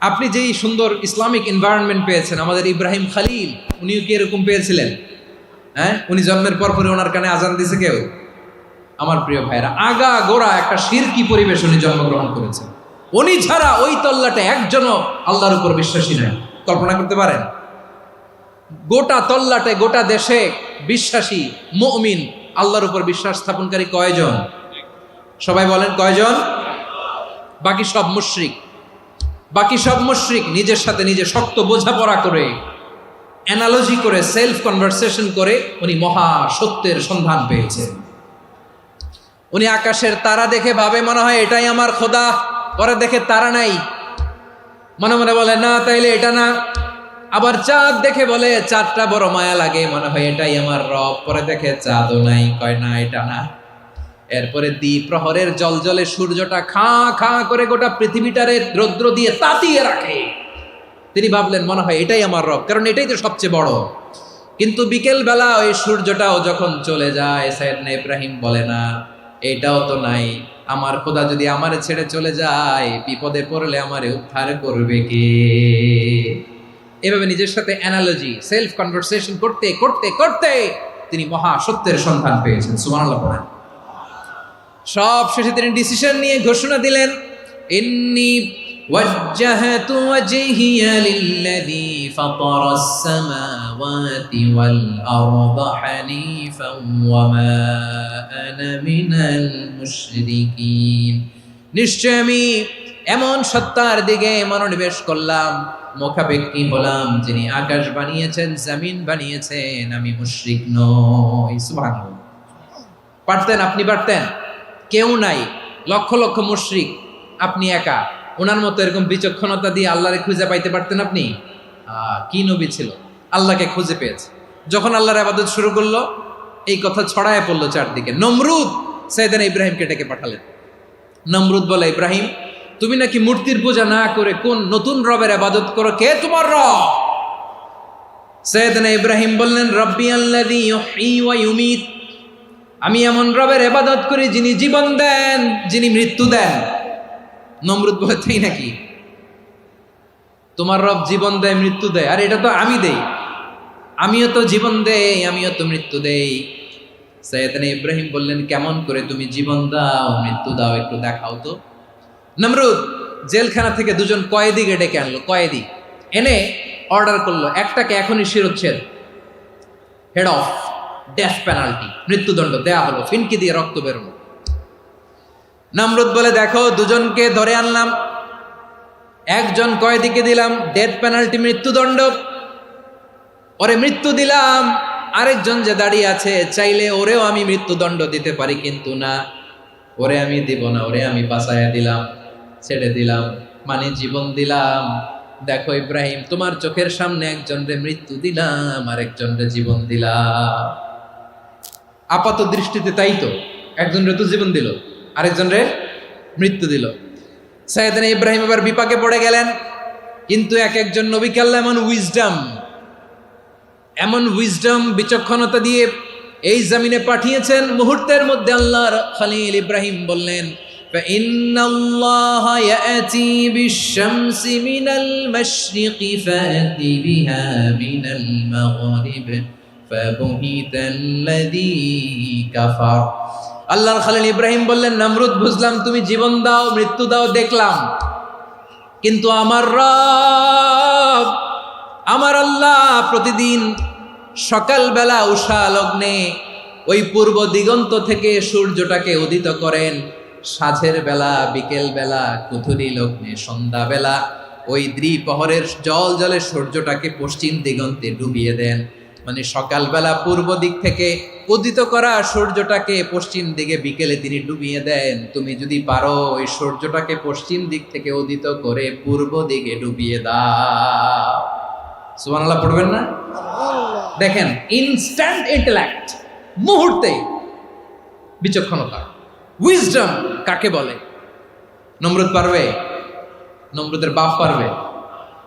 আপনি যেই সুন্দর ইসলামিক এনভায়রনমেন্ট পেয়েছেন, আমাদের ইব্রাহিম খলিল উনিও কি এরকম পেয়েছিলেন? হ্যাঁ, উনি জন্মের পর পরে ওনার কানে আজান দিয়েছে কেউ? আমার প্রিয় ভাইরা, আগা গোড়া একটা শিরকি পরিবেশ উনি জন্মগ্রহণ করেছেন। উনি ছাড়া ওই তল্লাটে একজনও আল্লাহর উপর বিশ্বাসী নয়। কল্পনা করতে পারেন? গোটা তল্লাটে, গোটা দেশে বিশ্বাসী মুমিন, আল্লাহর উপর বিশ্বাস স্থাপনকারী কয়জন? সবাই বলেন কয়জন? বাকি সব মুশরিক। বাকি সব মুশরিক নিজের সাথে নিজে শক্ত বোঝাপড়া করে, অ্যানালজি করে, সেলফ কনভারসেশন করে উনি মহা সত্যের সন্ধান পেয়েছেন। উনি আকাশের তারা দেখে ভাবে মনে হয় এটাই আমার খোদা, পরে দেখে তারা নাই, মনে মনে বলে না তাইলে এটা না। আবার চাঁদ দেখে বলে চাঁদটা বড় মায়া লাগে, মনে হয় এটাই আমার রব, পরে দেখে চাঁদও নাই, কয় না এটা না। এরপরে দ্বীপ প্রহরের জলজলে সূর্যটা খাঁ খাঁ করে গোটা পৃথিবীটারে রৌদ্র দিয়ে তাতিয়ে রাখে। তিনি ভাবলেন মনে হয় এটাই আমার রব, কারণ এটাই তো সবচেয়ে বড়। কিন্তু বিকেল বেলা ওই সূর্যটাও যখন চলে যায়, সাইয়েদনা ইব্রাহিম বলে না এটাও তো নাই, আমার খোদা যদি আমারে ছেড়ে চলে যায়, বিপদে পড়লে আমারে উদ্ধার করবে কে? এভাবে নিজের সাথে অ্যানালজি, সেলফ কনভারসেশন করতে করতে করতে তিনি মহা সত্যের সন্ধান পেয়েছেন। সুবহানাল্লাহ পড়েন। সব শেষে তিনি ডিসিশন নিয়ে ঘোষণা দিলেন, ইন্নী وجهت وجهي للذي فطر السماوات والأرض حنيفا وما أنا من المشركين নিশ্চয় আমি এমন সত্তার দিকে মনোনিবেশ করলাম, মুখাপেক্ষী হলাম, যিনি আকাশ বানিয়েছেন, জমিন বানিয়েছেন, আমি মুশরিক নই। সুবহানাল্লাহ। পারতেন? আপনি পারতেন? কেউ নাই, লক্ষ লক্ষ মুশরিক, আপনি একা। ওনার মতো এরকম বিচক্ষণতা দিয়ে আল্লাহরে খুঁজে পাইতে পারতেন আপনি? কি নবী ছিল, আল্লাহকে খুঁজে পেয়েছে। যখন আল্লাহর ইবাদত শুরু করলো, এই কথা ছড়ায় পড়লো চারদিকে। নমরুদ সাইয়েদনা ইব্রাহিমকে ডেকে পাঠালেন। নমরুদ বলে, ইব্রাহিম, তুমি নাকি মূর্তির পূজা না করে কোন নতুন রবের ইবাদত করো, কে তোমার রব? সাইয়েদনা ইব্রাহিম বললেন, রব্বি আল্লাযী ইউহয়ী ওয়া ইউমীত, আমি এমন রবের ইবাদত করি যিনি জীবন দেন, যিনি মৃত্যু দেন। নমরুদ বলে, তাই নাকি? তোমার রব জীবন দেয়, মৃত্যু দেয়, আর এটা তো আমি দেই। আমিও তো জীবন দেই, আমিও তো মৃত্যু দেই। সাইয়েদনা ইব্রাহিম বললেন, কেমন করে তুমি জীবন দাও, মৃত্যু দাও, একটু দেখাও তো। নমরুদ জেলখানা থেকে দুজন কয়েদিকে ডেকে আনলো। কয়েদি এনে অর্ডার করলো, একটাকে এখনই শিরোচ্ছেদ, হেড অফ, ডেথ পেনাল্টি, মৃত্যুদণ্ড দেয়া হলো, ফিনকি দিয়ে রক্ত বেরোনো। নমরুদ বলে, দেখো, দুজনকে ধরে আনলাম, একজন কয়েদিকে দিলাম ডেথ পেনাল্টি, মৃত্যুদণ্ড, ওরে মৃত্যু দিলাম। আরেকজন যে দাঁড়িয়ে আছে, চাইলে ওরেও আমি মৃত্যুদণ্ড দিতে পারি, কিন্তু না, ওরে আমি দিব না, ওরে আমি বাঁচাইয়া দিলাম, ছেড়ে দিলাম, মানে জীবন দিলাম। দেখো ইব্রাহিম, তোমার চোখের সামনে একজনরে মৃত্যু দিলাম, আরেকজনরে জীবন দিলাম। আপাত দৃষ্টিতে তাই তো, একজনরে তো জীবন দিল, আরেকজনরে মৃত্যু দিল। সাইয়েদনা ইব্রাহিম এবার বিপাকে পড়ে গেলেন। কিন্তু এক একজন নবীকে আল্লাহ এমন উইজডম, বিচক্ষণতা দিয়ে এই জমিনে পাঠিয়েছেন। মুহূর্তের মধ্যে আল্লাহর খলিল ইব্রাহিম বললেন, ফাইন্নাল্লাহা ইয়াতি বিশ-শামসি মিনাল মাশরিকি ফাতি বিহা মিনাল মাগরিব ফাবুহিতাল্লাযী কাফার। আল্লাহর খলিল ইব্রাহিম বললেন, নমরুদ, বুঝলাম তুমি জীবন দাও, মৃত্যু দাও, দেখলাম, কিন্তু আমার রব, আমার আল্লাহ প্রতিদিন সকালবেলা উষা লগ্নে ওই পূর্ব দিগন্ত থেকে সূর্যটাকে উদিত করেন, সাঁঝের বেলা, বিকেল বেলা, কুথুরি লগ্নে, সন্ধ্যাবেলা ওই দ্বিপ্রহরের জলে সূর্যটাকে পশ্চিম দিগন্তে ডুবিয়ে দেন। মানে সকালবেলা পূর্ব দিক থেকে উদিত করা সূর্যটাকে পশ্চিম দিকে বিকেলে তিনি ডুবিয়ে দেন। তুমি যদি পারো ওই সূর্যটাকে পশ্চিম দিক থেকে উদিত করে পূর্ব দিকে ডুবিয়ে দাও। সুবহানাল্লাহ পড়বেন না? দেখেন, ইনস্ট্যান্ট ইন্টেলেক্ট, মুহূর্তে বিচক্ষণতা, উইজডম কাকে বলে? নমরুদ পারবে? নমরুদের বাপ পারবে?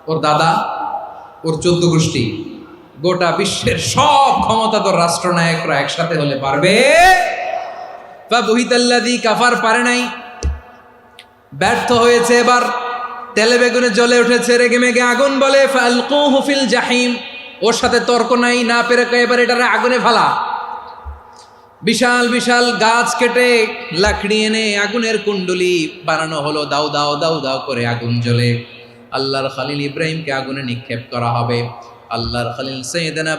ওর দাদা, ওর 14 গোষ্ঠী, গোটা বিশ্বের সব ক্ষমতাধর রাষ্ট্রনায়করা একসাথে হলে পারবে? ফাবুহিতাল্লাযী কাফার পারে নাই, ব্যর্থ হয়েছে। এবার তেলে বেগুনে জ্বলে উঠেছে, রেগে মেগে আগুন বলে, ফালকুহু ফিল জাহিম। ওর সাথে তর্ক নাই, না পেরে এবার এটারে আগুনে ফেলা। বিশাল বিশাল গাছ কেটে লাকড়ি এনে আগুনের কুণ্ডলি বানানো হলো, দাও দাও দাও দাও করে আগুন জ্বলে। আল্লাহর খলিল ইব্রাহিমকে আগুনে নিক্ষেপ করা হবে। আল্লাহর খলিল সাইয়েদনা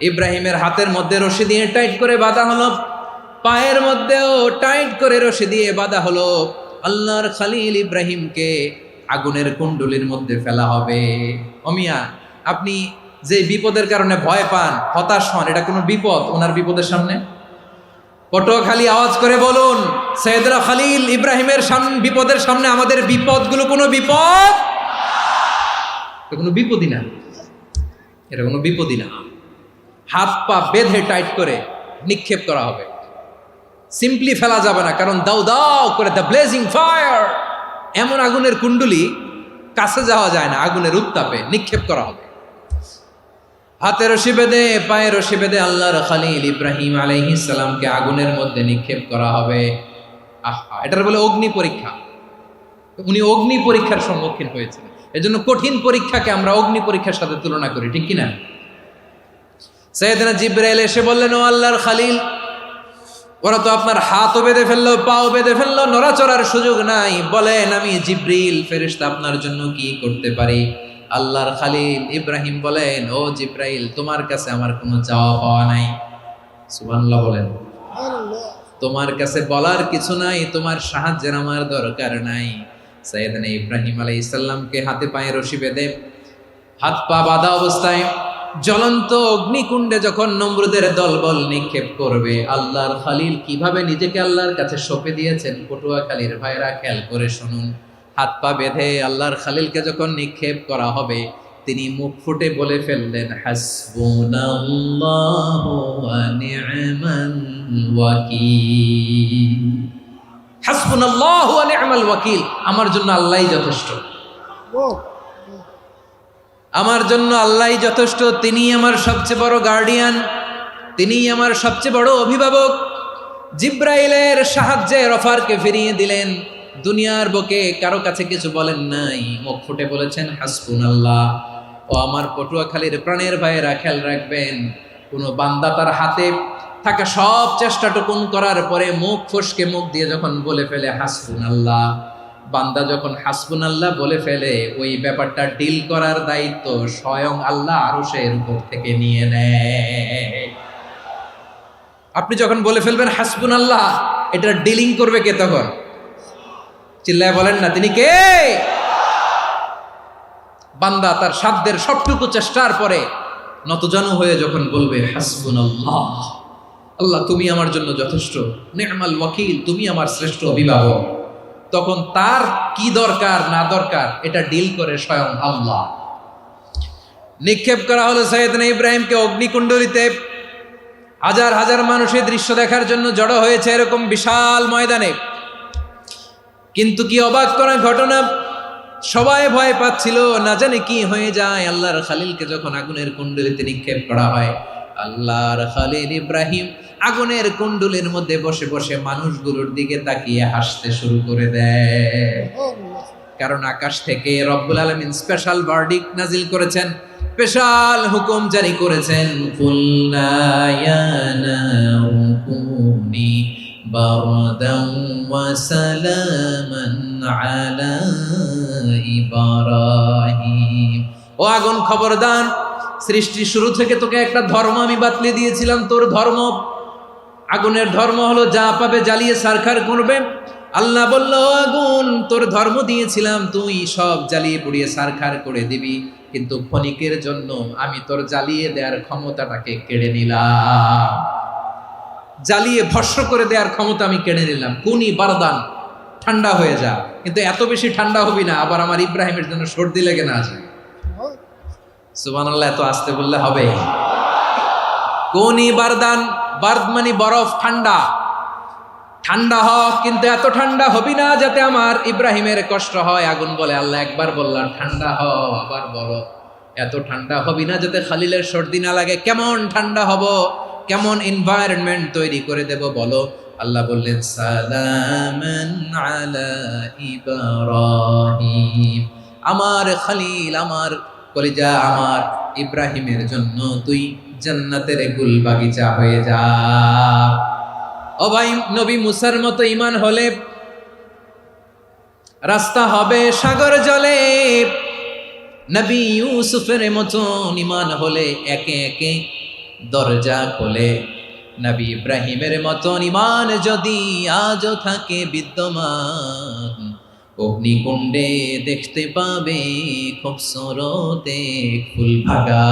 ইব্রাহিমের হাতের মধ্যে রশি দিয়ে টাইট করে বাঁধা হলো, পায়ের মধ্যেও টাইট করে রশি দিয়ে বাঁধা হলো। আল্লাহর খলিল ইব্রাহিমকে আগুনের কুণ্ডলির মধ্যে ফেলা হবে। অমিয়া, আপনি যে বিপদের কারণে ভয় পান, হতাশ হন, এটা কোনো বিপদ ওনার বিপদের সামনে? পটুয়াখালী আওয়াজ করে বলুন, সাইয়েদনা খলিল ইব্রাহিমের বিপদের সামনে আমাদের বিপদগুলো কোনো বিপদ? এটা কোনো বিপদই না, এটা কোনো বিপদই না। হাত পা বেঁধে টাইট করে নিক্ষেপ করা হবে, সিম্পলি ফেলা যাবে না, কারণ দাও দাও করে দ্য ব্লেজিং ফায়ার, এমন আগুনের কুণ্ডলি, কাছে যাওয়া যায় না, আগুনের উত্তাপে নিক্ষেপ করা হবে। হাতে রশি বেঁধে, পায়ে রশি বেঁধে আল্লাহর খলিল ইব্রাহিম আলাইহিস সালামকে আগুনের মধ্যে নিক্ষেপ করা হবে। আহা, এটার বলে অগ্নি পরীক্ষা। উনি অগ্নি পরীক্ষার সম্মুখীন হয়েছেন। এজন্য কঠিন পরীক্ষাকে আমরা অগ্নি পরীক্ষার সাথে তুলনা করি, ঠিক কিনা? সাইয়েদনা জিবরাইল এসে বললেন, ও আল্লাহর খলিল, ওরা তো আপনার হাতও বেঁধে ফেললো, পাও বেঁধে ফেললো, নড়াচড়ার সুযোগ নাই। বলেন আমি জিব্রিল ফেরেশতা আপনার জন্য কি করতে পারি? আল্লাহর খালিল ইব্রাহিম বলেন, ও জিব্রাইল, তোমার কাছে আমার কোনো চাওয়া পাওয়া নাই। সুবহানাল্লাহ বলেন। তোমার কাছে বলার কিছু নাই, তোমার সাহায্যের আমার দরকার নাই। সাইয়েদনা ইব্রাহিম আলাইহিস সালামকে হাতে পায়ে রশি বেঁধে হাত পা বাঁধা অবস্থায় জ্বলন্ত অগ্নিকুণ্ডে যখন নমরুদের দলবল নিক্ষেপ করবে, আল্লাহর খালিল কিভাবে নিজেকে আল্লাহর কাছে সঁপে দিয়েছেন পটুয়াখালীর ভাইরা খেয়াল করে শুনুন। হাত পা বেঁধে আল্লাহর খালিলকে যখন নিক্ষেপ করা হবে, তিনি মুখ ফুটে বলে ফেললেন, হাসবুনাল্লাহু ওয়া নি'মাল ওয়াকিল। হাসবুনাল্লাহু ওয়া নি'মাল ওয়াকিল, আমার জন্য আল্লাহই যথেষ্ট, আমার জন্য আল্লাহই যথেষ্ট। তিনি আমার সবচেয়ে বড় গার্ডিয়ান, তিনি আমার সবচেয়ে বড় অভিভাবক। জিব্রাইলের সাহায্যে অফারকে ফিরিয়ে দিলেন। দুনিয়ার বুকে কারো কাছে কিছু বলেন নাই, মুখ ফুটে বলেছেন হাসবুনাল্লাহ। ও আমার পটুয়াখালীর প্রাণের ভাইয়েরা, খেয়াল রাখবেন, কোনো বান্দা তার হাতে থাকা সব চেষ্টাটুকুন করার পরে মুখ ফসকে মুখ দিয়ে যখন বলে ফেলে হাসবুনাল্লাহ, বান্দা যখন হাসবুনাল্লাহ বলে ফেলে, ওই ব্যাপারটা ডিল করার দায়িত্ব স্বয়ং আল্লাহ আরশের উপর থেকে নিয়ে নেয়। আপনি যখন বলে ফেলবেন হাসবুনাল্লাহ, এটা ডিলিং করবে কে তখন? চিল্লায় বলেন না, তিনি কে? বান্দা তার সাধ্যের সবটুকু চেষ্টার পরে নতজানু হয়ে যখন বলবে হাসবুনাল্লাহ, আল্লাহ তুমি আমার জন্য যথেষ্ট, নি'মাল ওয়াকিল, তুমি আমার শ্রেষ্ঠ অভিভাবক, তখন তার কি দরকার না দরকার এটা ডিল করে স্বয়ং আল্লাহ। নিক্ষেপ করা হলো সাইয়েদনা ইব্রাহিমকে অগ্নিকুণ্ডলিতে। হাজার হাজার মানুষের দৃশ্য দেখার জন্য জড়ো হয়েছে এরকম বিশাল ময়দানে। কিন্তু কি অবাক করা ঘটনা, সবাই ভয় পাচ্ছিল, না জানে কি হয়ে যায়। আল্লাহর খালিলকে যখন আগুনের কুণ্ডলিতে নিক্ষেপ করা হয়, আল্লাহর খালিল ইব্রাহিম আগুনের কুণ্ডলীর মধ্যে বসে বসে মানুষগুলোর দিকে তাকিয়ে হাসতে শুরু করে দেয়। কারণ আকাশ থেকে রব্বুল আলামিন স্পেশাল ভার্ডিক্ট নাজিল করেছেন, স্পেশাল হুকুম জারি করেছেন, কুল্লা ইয়া নারু কুনি বারদান ওয়া সালামান আলা ইব্রাহিম। ও আগুন, খবরদার, সৃষ্টির শুরু থেকে তোকে একটা ধর্ম আমি বাতলে দিয়েছিলাম। তোর ধর্ম, আগুনের ধর্ম হলো যা পাবে জ্বালিয়ে সারখার করবে। আল্লাহ বলল, আগুন, তোর ধর্ম দিয়েছিলাম, তুই সব জ্বালিয়ে পুড়িয়ে সারখার করে দিবি, কিন্তু ক্ষণিকের জন্য আমি তোর জ্বালিয়ে দেওয়ার ক্ষমতাটাকে কেড়ে নিলাম, জ্বালিয়ে ভস্ম করে দেওয়ার ক্ষমতা আমি কেড়ে নিলাম। কুনি বারদান, ঠান্ডা হয়ে যা, কিন্তু এত বেশি ঠান্ডা হবি না আবার আমার ইব্রাহিমের জন্য সর্দি লেগে না যায়। সুবহানাল্লাহ, এত আসতে বললে হবে? কুনি বারদান, বার্দ মানে বরফ, ঠান্ডা, ঠান্ডা হ, কিন্তু এত ঠান্ডা হবি না যাতে আমার ইব্রাহিমের কষ্ট হয়। আগুন বলে, আল্লাহ একবার বললাম ঠান্ডা হ, আবার বলো এত ঠান্ডা হবি না যাতে খালিলের সর্দি না লাগে। কেমন ঠান্ডা হব, কেমন এনভায়রনমেন্ট তৈরি করে দেব বলো? আল্লাহ বললেন, সালামান আলা ইব্রাহিম, আমার খালিল, আমার কলিজা, আমার ইব্রাহিমের জন্য তুই জান্নাতের গুল বাগিচা হয়ে যা। ও ভাই, নবী মুসার মতো ঈমান হলে রাস্তা হবে সাগর জলে, নবী ইউসুফের মতো ঈমান হলে একে একে দরজা খোলে। নবী ইব্রাহিমের মতো ঈমান যদি আজও থাকে বিদ্যমান, অগ্নিকুণ্ডে দেখতে পাবে খুবসুরতে ফুল ভাগা।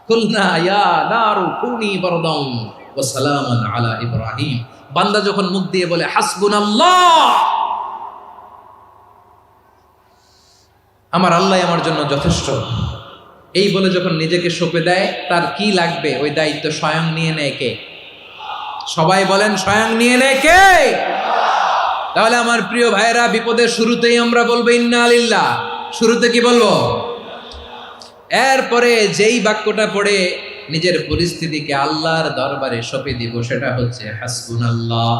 কুলনা ইয়া নারু কুনি বারদান ওয়া সালামান আলা ইব্রাহিম। বান্দা যখন মুখ দিয়ে বলে হাসবুনাল্লাহ, আমার আল্লাহ আমার জন্য যথেষ্ট, এই বলে যখন নিজেকে সঁপে দেয়, তার কি লাগবে ওই দায়িত্ব স্বয়ং নিয়ে নেয় কে? সবাই বলেন, স্বয়ং নিয়ে নেয় কে? তাহলে আমার প্রিয় ভাইরা, বিপদের শুরুতেই আমরা বলবো ইন্না লিল্লাহ। শুরুতে কি বলবো? এরপরে যেই বাক্যটা পড়ে নিজের পরিস্থিতিকে আল্লাহর দরবারে সঁপে দিব, সেটা হচ্ছে হাসবুনাল্লাহ।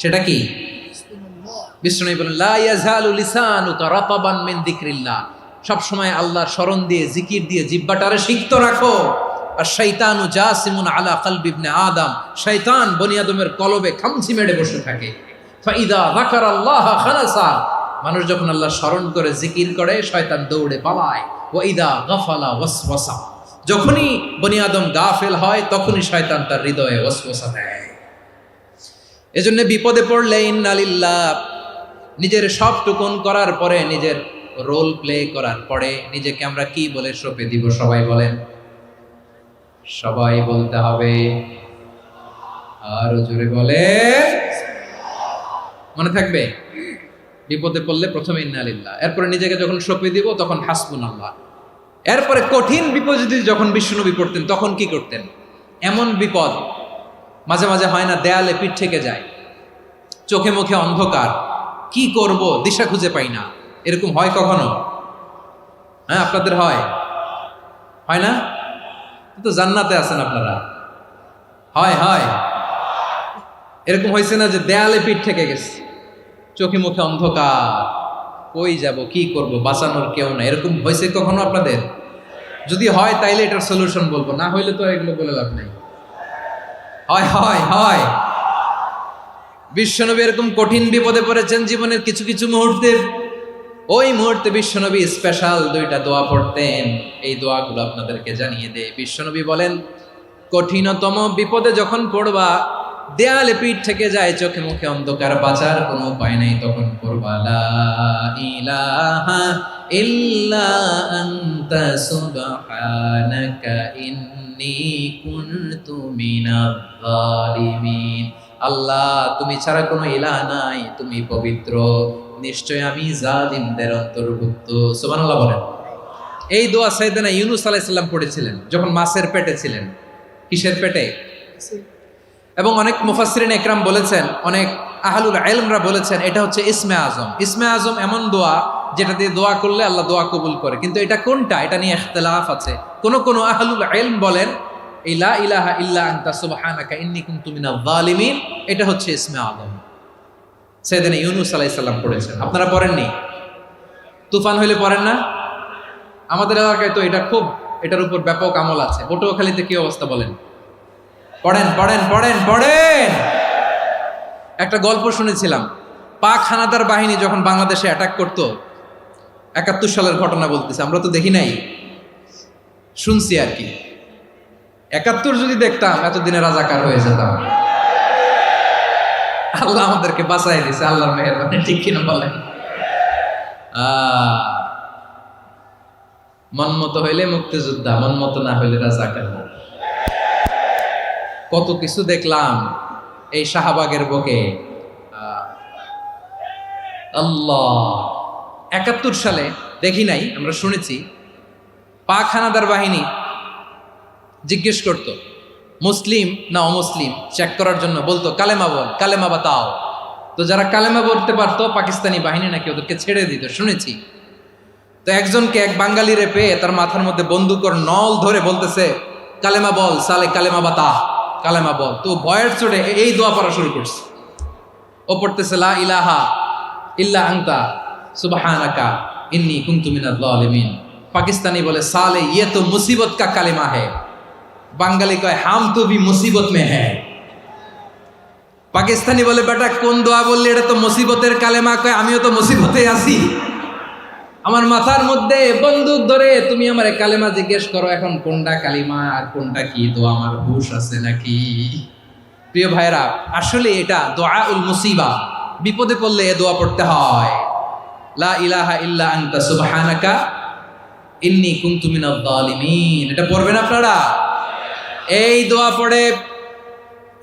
সেটা কি? বিষ্ণু বলেন, লা ইয়াজালু লিসানুকা রাতাবান মিন যিকরিল্লাহ। সব সময় আল্লাহর স্মরণ দিয়ে, জিকির দিয়ে জিহ্বাটারে সিক্ত রাখো। আর শয়তানু জাসিমুন আলা কলবি ইবনে আদম, শয়তান বনি আদমের কলবে খামচি মেরে বসে থাকে। ফাইদা যাকারাল্লাহ খানাসা, মানুষ যখন আল্লাহ স্মরণ করে জিকির করে শয়তান দৌড়ে পালায়। ওয়াইদা গাফালা ওয়াসওয়াসা, যখনই বনি আদম গাফেল হয় তখনই শয়তান তার হৃদয়ে ওয়াসওয়াসা দেয়। এজন্য বিপদে পড়লে ইন্না লিল্লাহ, নিজের সব টুকুন করার পরে, নিজের রোল প্লে করার পরে নিজেকে আমরা কি বলে সঁপে দিব? সবাই বলেন, সবাই বলতে হবে, আরো জোরে বলে, মনে থাকবে। বিপদে পড়লে প্রথমে ইন্না লিল্লাহ, এরপরে নিজেকে যখন সঁপে দিব তখন হাসবুনাল্লাহ। এরপরে কঠিন বিপদ যদি যখন বিশ্বনবী পড়তেন তখন কি করতেন? এমন বিপদ মাঝে মাঝে হয় না, দেয়ালে পিঠ থেকে যায়, চোখে মুখে অন্ধকার, কি করব দিশা খুঁজে পাই না, এরকম হয় কখনো? হ্যাঁ, আপনাদের হয়? হয় না? তো জান্নাতে আছেন আপনারা। হয় হয়, এরকম হয়েছে না যে দেয়ালে পিঠ থেকে গেছে, চোখে মুখে অন্ধকার, কই যাব, কি করব, বাঁচানোর কেউ না, এরকম হয়েছে কখনো আপনাদের? যদি হয় তাইলে এটার সলিউশন বলবো, না হইলে তো এগুলো বলে লাভ নেই। হয় হয় হয়, বিশ্বনবী এরকম কঠিন বিপদে পড়েছেন জীবনের কিছু কিছু মুহূর্তে। ওই মুহূর্তে বিশ্বনবী স্পেশাল 2টা দোয়া পড়তেন। এই দোয়াগুলো আপনাদেরকে জানিয়ে দেয়। বিশ্বনবী বলেন, কঠিনতম বিপদে যখন পড়বা, দেয়ালে পিঠ থেকে যায়, চোখে মুখে অন্ধকার, বাঁচার কোনো উপায় নাই, তখন পড়বা লা ইলাহা ইল্লা আনতা সুবহানাকা ইন্নী কুনতু মিনাজ জালিমিন। আল্লাহ, তুমি ছাড়া কোনো ইলাহ নাই, তুমি পবিত্র, নিশ্চয় আমি জালিমদের অন্তর্ভুক্ত। সুবহানাল্লাহ বলেন। এই দোয়া সাইয়েদনা ইউনূস আলাইহিস সালাম পড়েছিলেন যখন মাছের পেটে ছিলেন। কিসের পেটে? এবং অনেক মুফাসসিরিন একরাম বলেছেন, অনেক আহলুল ইলমরা বলেছেন এটা হচ্ছে ইসমে আজম। ইসমে আজম এমন দোয়া যেটা দিয়ে দোয়া করলে আল্লাহ দোয়া কবুল করে, কিন্তু এটা কোনটা এটা নিয়ে ইখতিলাফ আছে। কোন আহলুল ইলম বলেন এই লা ইলাহা ইল্লা আনতা সুবহানাকা ইন্নী কুনতু মিনাজ জালিমিন, এটা হচ্ছে ইসমে আজম। সাইয়েদনা ইউনূস আলাইহিস সালাম পড়েছেন, আপনারা পড়েননি? তুফান হইলে পড়েন না? আমাদের এলাকায় তো এটা খুব, এটার উপর ব্যাপক আমল আছে। পটুয়াখালীতে কি অবস্থা বলেন? পড়েন পড়েন পড়েন পড়েন। একটা গল্প শুনেছিলাম, পাক হানাদার বাহিনী যখন বাংলাদেশে অ্যাটাক করত, 71 সালের ঘটনা বলতেছে, আমরা তো দেখি নাই, শুনছি আর কি। 71 যদি দেখতাম এতদিনে রাজাকার হয়ে যেতাম। আল্লাহ আমাদেরকে বাঁচাই দিয়েছে, আল্লাহর মেহেরবানি, ঠিক কিনা বলেন? মন মতো হইলে মুক্তিযোদ্ধা, মন মতো না হইলে রাজাকার। কত কিছু দেখলাম এই শাহবাগের বুকে। আল্লাহ, 71 সালে দেখি নাই, আমরা শুনেছি পাক হানাদার বাহিনী জিজ্ঞেস করত মুসলিম না অমুসলিম চেক করার জন্য, বলতো কালেমা বল, কালেমা বাতাও। তো যারা কালেমা বলতে পারতো পাকিস্তানি বাহিনী নাকি ওদেরকে ছেড়ে দিত, শুনেছি। তো একজনকে, এক বাঙালিরে পেয়ে তার মাথার মধ্যে বন্দুকর নল ধরে বলতেছে কালেমা বল সালে, কালেমা বাতা, কালেমা বল। তো ভয়ের চোটে এই দোয়া পড়া শুরু করছে। ও পড়তেছে লা ইলাহা ইল্লা আনতা সুবহানাকা ইন্নী কুনতু মিনাজ জালিমিন। পাকিস্তানি বলে সালে ইয়ে তো মুসিবত কা কালেমা है। বাঙালি কয় হাম তো ভি মুসিবত মে হ্যায়। পাকিস্তানি বলে বেটা কোন দোয়া বললি, এটা তো মুসিবতের কালেমা। কয় আমিও তো মুসিবতে আছি, আমার মাথার মধ্যে বন্দুক ধরে তুমি আমার কালেমা জিজ্ঞেস করো, এখন কোনটা কালিমা আর কোনটা কি দোয়া, আমার হুশ আছে নাকি? প্রিয় ভাইরা, আসলে এটা দুআউল মুসিবা, বিপদে পড়লে এ দোয়া পড়তে হয়। লা ইলাহা ইল্লা আনতা সুবহানাকা ইন্নী কুনতু মিনাজ জালিমিন, এটা পড়বেন আপনারা। এই দোয়া পড়ে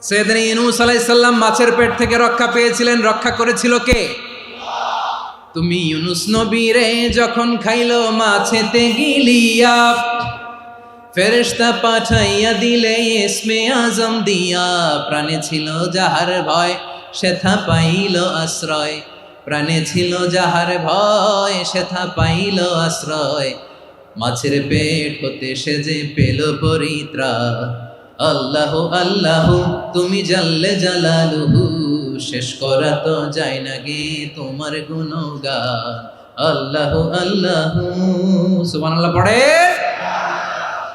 সাইয়েদনা ইউনূস আলাইহিস সালাম মাছের পেট থেকে রক্ষা পেয়েছিলেন। রক্ষা করেছিল কে? তুমি ইউনূস নবীরে যখন খাইলো মাছেতে গিলিয়া, ফেরেশতা পাঠাইয়া দিলে ইসমে আজম দিয়া। প্রাণে ছিল যাহার ভয় সেথা পাইল আশ্রয়, প্রাণে ছিল যাহার ভয় সেথা পাইল আশ্রয়। মাছের পেট হতে সে যে পেল পরিত্রাণ। আল্লাহু আল্লাহু তুমি জাল্লে জালালুহু, শেষ করা তো যায় না গে তোমার গুণগান। আল্লাহু আল্লাহু, সুবহানাল্লাহ পড়ে।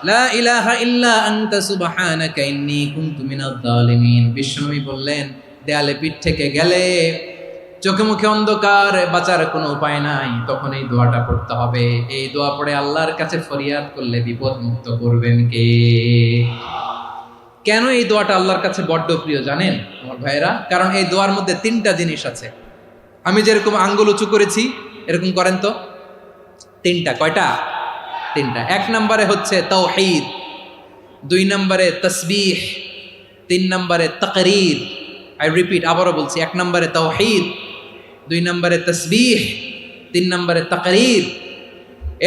লা ইলাহা ইল্লা আনতা সুবহানাকা ইন্নী কুনতু মিনাজ জালিমিন। বিশ্বনবী বললেন, দেয়ালে পিঠ থেকে গেলে, চোখে মুখে অন্ধকার, বাঁচার কোনো উপায় নাই, তখন এই দোয়াটা পড়তে হবে। এই দোয়া পড়ে আল্লাহর কাছে ফরিয়াদ করলে বিপদ মুক্ত করবেন কে? কেন এই দোয়াটা আল্লাহর কাছে বড্ড প্রিয় জানেন আমার ভাইয়েরা? কারণ এই দোয়ার মধ্যে 3টা জিনিস আছে। আমি যেরকম আঙ্গুল উঁচু করেছি এরকম করেন তো। 3টা। কয়টা? 3টা। 1 নম্বরে হচ্ছে তাওহীদ, 2 নম্বরে তাসবিহ, 3 নম্বরে তাকরীর। আই রিপিট, আবারও বলছি, 1 নম্বরে তাওহীদ, 2 নম্বরে তাসবিহ, 3 নম্বরে তাকরীর।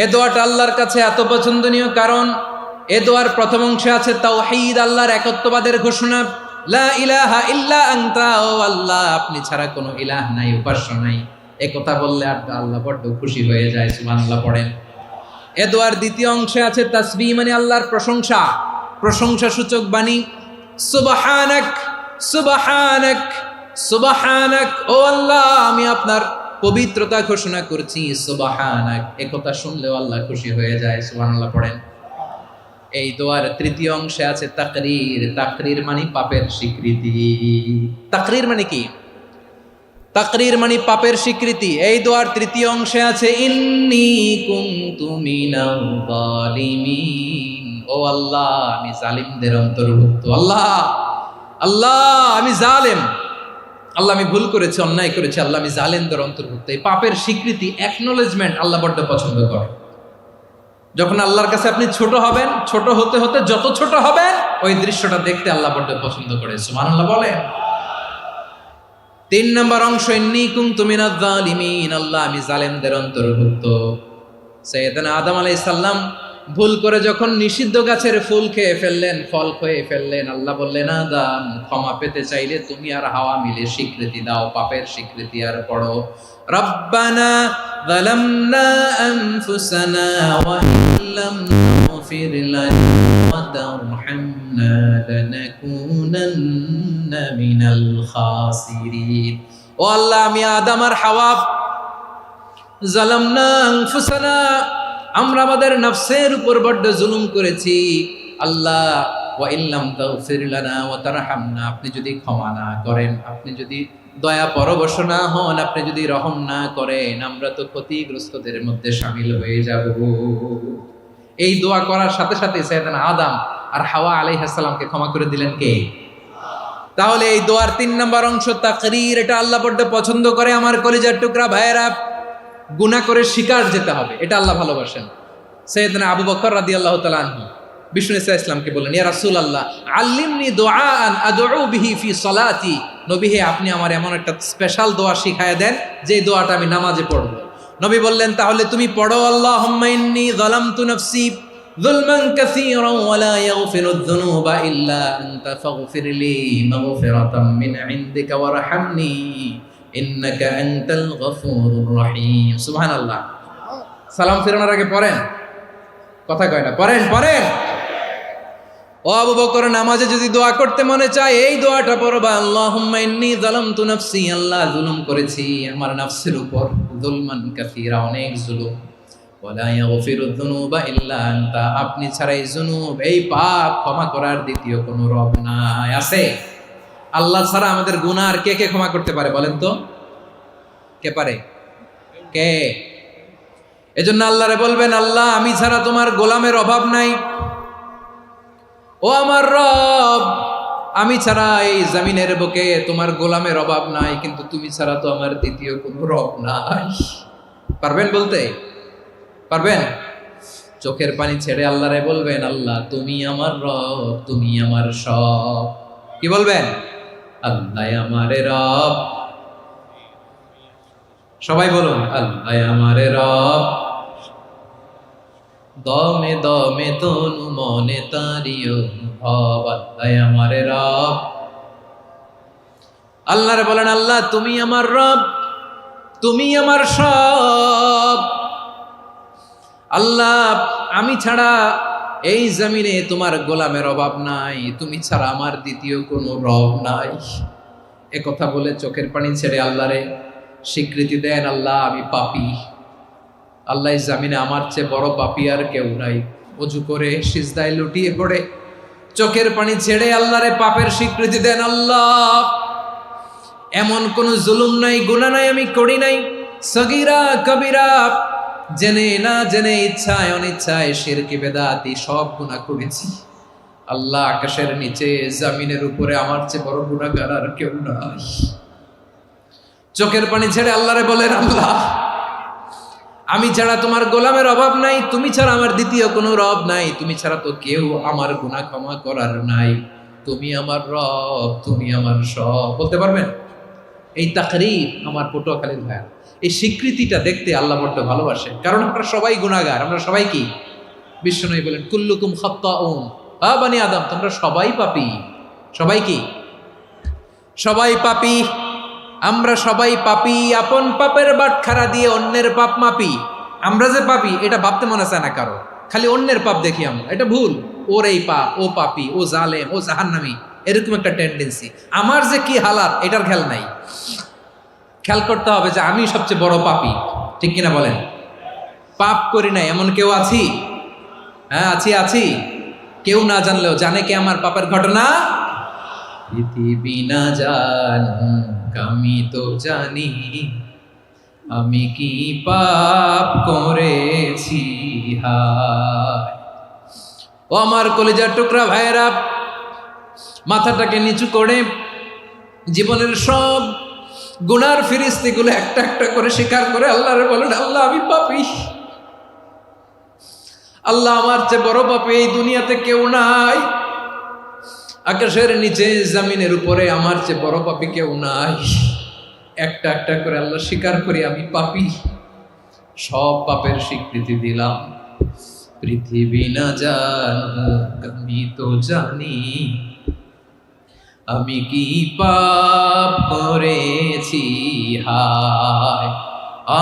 এ দোয়াটা আল্লাহর কাছে এত পছন্দনীয় কারণ এ দোয়ার প্রথম অংশে আছে তাওহীদ, আল্লাহর একত্ববাদের ঘোষণা। লা ইলাহা ইল্লা আনতা, ও আল্লাহ আপনি ছাড়া কোনো ইলাহ নাই, উপাস্য নাই। এ কথা বললে আল্লাহ বড্ড খুশি হয়ে যায়, সুবহানাল্লাহ পড়েন। এ দোয়ার দ্বিতীয় অংশে আছে তাসবিহ, মানে আল্লাহর প্রশংসা, প্রশংসা সূচক বাণী। সুবহানাক, সুবহানাক, সুবহানাক, ও আল্লাহ আমি আপনার পবিত্রতা ঘোষণা করছি, সুবহানাক। এ কথা শুনলেও আল্লাহ খুশি হয়ে যায়, সুবহানাল্লাহ পড়েন। এই দোয়ার তৃতীয় অংশে আছে তাকরীর, তাকরীর মানে পাপের স্বীকৃতি। তাকরীর মানে কি? তাকরীর মানে পাপের স্বীকৃতি। এই দোয়ার তৃতীয় অংশে আছে ইন্নী কুনতু মিনাল জালিমিন, ও আল্লাহ আমি জালিমদের অন্তর্ভুক্ত। আল্লাহ, আল্লাহ আমি জালেম, আল্লাহ আমি ভুল করেছি, অন্যায় করেছি, আল্লাহ আমি জালেমদের অন্তর্ভুক্ত। এই পাপের স্বীকৃতি, অ্যাকনোলেজমেন্ট আল্লাহ বড্ড পছন্দ করে। যখন আল্লাহর কাছে আপনি ছোট হবেন, ছোট হতে হতে যত ছোট হবেন, ওই দৃশ্যটা দেখতে আল্লাহ বড্ড পছন্দ করে, সুবহানাল্লাহ বলেন। 3 নম্বর অংশ ইন্নী কুনতু মিনাজ জালিমিন, আল্লাহ আমি জালেমদের অন্তর্ভুক্ত। সাইয়েদনা আদম আলাইহিস সালাম ভুল করে যখন নিষিদ্ধ গাছের ফুল খেয়ে ফেললেন, ফল খেয়ে ফেললেন, আল্লাহ বললেন আদম ক্ষমা পেতে চাইলে তুমি আর হাওয়া মিলে স্বীকৃতি দাও, পাপের স্বীকৃতি আর পড়ো, রব্বানা যালামনা আনফুসানা ওয়া ইল্লাম তাগফির লানা ওয়া তারহামনা লানাকুনান্না মিনাল খাসিরিন। ও আল্লাহ আমি আদম আর হাওয়া, যালামনা আনফুসানা, আমরা আমাদের নফসের উপর বড্ড জুলুম করেছি। আল্লাহ ওয়া ইল্লাম তাগফির লানা ওয়া তারহামনা, আপনি যদি ক্ষমা না করেন, আপনি যদি দয়া পরবশ না হন, আপনি যদি রহম না করেন, আমরা তো ক্ষতিগ্রস্তদের মধ্যে শামিল হয়ে যাব। এই দোয়া করার সাথে সাথে সাইয়েদনা আদম আর হাওয়া আলাইহিস সালামকে ক্ষমা করে দিলেন কে? তাহলে এই দোয়ার 3 নম্বর অংশ তাকরীর, এটা আল্লাহ বড্ড পছন্দ করে। আমার কলিজার টুকরা ভাইয়েরা, গুনাহ করে শিকার যেতে হবে, এটা আল্লাহ ভালোবাসেন। সাইয়েদনা আবু বকর রাদিয়াল্লাহু তাআলা আনহু বিষ্ণু ইসলামকে বললেন, ইয়া রাসূলুল্লাহ আল্লিমনি দুআআন আদউ বিহি ফি সালাতি, নবী হে আপনি আমার এমন একটা স্পেশাল দোয়া শিখায় দেন যে দোয়াটা আমি নামাজে পড়ব। নবী বললেন, তাহলে তুমি পড়ো, আল্লাহুম্মা ইন্নী যালামতু নাফসি যুলমান কাসীরান ওয়া লা ইয়াগফিরুয যুনুবা ইল্লা আনতা ফাগফিরলি মাগফিরাতাম মিন ইনদিকা ওয়ারহামনি ইন্নাকা আনতাল গফুরুর রহিম। সুবহানাল্লাহ। সালাম ফিরানোর আগে পড়েন, কথা কয় না, পড়েন পড়েন। ও আবু বকর, নামাজে যদি দোয়া করতে মনে চায় এই দোয়াটা পড়বা, আল্লাহুম্মা ইন্নী যালামতু নাফসি, আল্লাহ জুলুম করেছি আমার নফসের উপর, যুলমান কাসীরা, অনেক জুলুম, ওয়া লা ইয়াগফিরুয যুনুবা ইল্লা আনতা, আপনি ছাড়া এই জুনুব, এই পাপ ক্ষমা করার দ্বিতীয় কোনো রব নাই। আছে? আল্লাহ ছাড়া আমাদের গুনাহ আর কে কে ক্ষমা করতে পারে বলেন তো? কে পারে? কে? এজন্য আল্লাহরে বলবেন, আল্লাহ আমি ছাড়া তোমার গোলামের অভাব নাই, ও আমার রব আমি ছাড়া এই জমিনের বুকে তোমার গোলামের অভাব নাই, কিন্তু তুমি ছাড়া তো আমার দ্বিতীয় কোনো রব নাই। পারবেন বলতে? পারবেন? চোখের পানি ছেড়ে আল্লাহরে বলবেন, আল্লাহ তুমি আমার রব, তুমি আমার সব। কি বলবেন? আল্লাহ আমারে রব। সবাই বলুন, আল্লাহ আমারে রব, দমে দমে তনু মনে তারি অনুভব, আল্লাহ আমারে রব। আল্লাহরে বলেন, আল্লাহ তুমি আমার রব, তুমি আমার সব। আল্লাহ আমি ছাড়া এই জমিনে তোমার গোলামের অভাব নাই, তুমি ছাড়া আমার দ্বিতীয় কোনো রব নাই। এ কথা বলে চোখের পানি ছেড়ে আল্লাহরে স্বীকৃতি দেন, আল্লাহ আমি পাপী, আল্লাহ জামিনে আমার চেয়ে বড় পাপী আর কেউ নাই, অজু করে সিজদায় লুটিয়ে পড়ে চোখের পানি ছেড়ে আল্লাহরে পাপের স্বীকৃতি দেন। আল্লাহ, এমন কোন জুলুম নাই, গুনাহ নাই আমি করি নাই, সগীরা কবিরা, জেনে না জেনে, ইচ্ছায় অনিচ্ছায়, শিরকি বেদাতি সব গুনাহ করেছি। আল্লাহ, আকাশের নিচে জমিনের উপরে আমার চেয়ে বড় গুনাহগার আর কেউ নাই। চোখের পানি ছেড়ে আল্লাহরে বলেন, আল্লাহ, আমি ছাড়া তোমার গোলামের অভাব নাই, তুমি ছাড়া আমার দ্বিতীয় কোনো রব নাই, তুমি ছাড়া তো কেউ আমার গুনাহ ক্ষমা করার নাই, তুমি আমার রব, তুমি আমার সব। বলতে পারবেন? এই তাকরীর আমার পটুয়াখালীর ভাইয়া, এই স্বীকৃতিটা দেখতে আল্লাহ বড্ড ভালোবাসে, কারণ আমরা সবাই গুনাহগার। আমরা সবাই কি? বিশ্বনবী বলেন, কুল্লুকুম খাত্তাউন, বানি আদম, তোমরা সবাই পাপী। সবাই কি? সবাই পাপী। আমরা সবাই পাপী। আপন পাপের বাটখারা দিয়ে অন্যের পাপ মাপি। আমরা যে পাপী এটা ভাবতে মনে চায় না কারো, খালি অন্যের পাপ দেখি আমরা, এটা ভুল। ওর এই পাপ, ও পাপী, ও জালেম, ও জাহান্নামী, এরকম একটা টেন্ডেন্সি। আমার যে কি হালাত এটার খেয়াল নাই। খেয়াল করতে হবে যে আমি সবচেয়ে বড় পাপী, ঠিক কিনা বলেন? পাপ করি নাই এমন কেউ আছি? হ্যাঁ, আছি। কেউ না জানলেও জানে কে আমার পাপের ঘটনা? পৃথিবী না জানুক আমি তো জানি, আমি কি পাপ করেছি। হায় ও আমার কলিজার টুকরা ভাইয়েরা, মাথাটাকে নিচু করে জীবনের সব গুনার ফিরিস্তিগুলো একটা একটা করে স্বীকার করে আল্লাহরে বলেন, আল্লাহ, আমি পাপী। আল্লাহ, আমার চেয়ে বড় পাপী এই দুনিয়াতে কেউ নাই। আকাশের নিচে জমিনের উপরে আমার চেয়ে বড় পাপী কেউ নাই। একটা একটা করে আল্লাহ স্বীকার করি আমি পাপী। সব পাপের স্বীকৃতি দিলাম। পৃথিবী না জানুক আমি তো জানি, আমি কি পাপ করেছি। হায়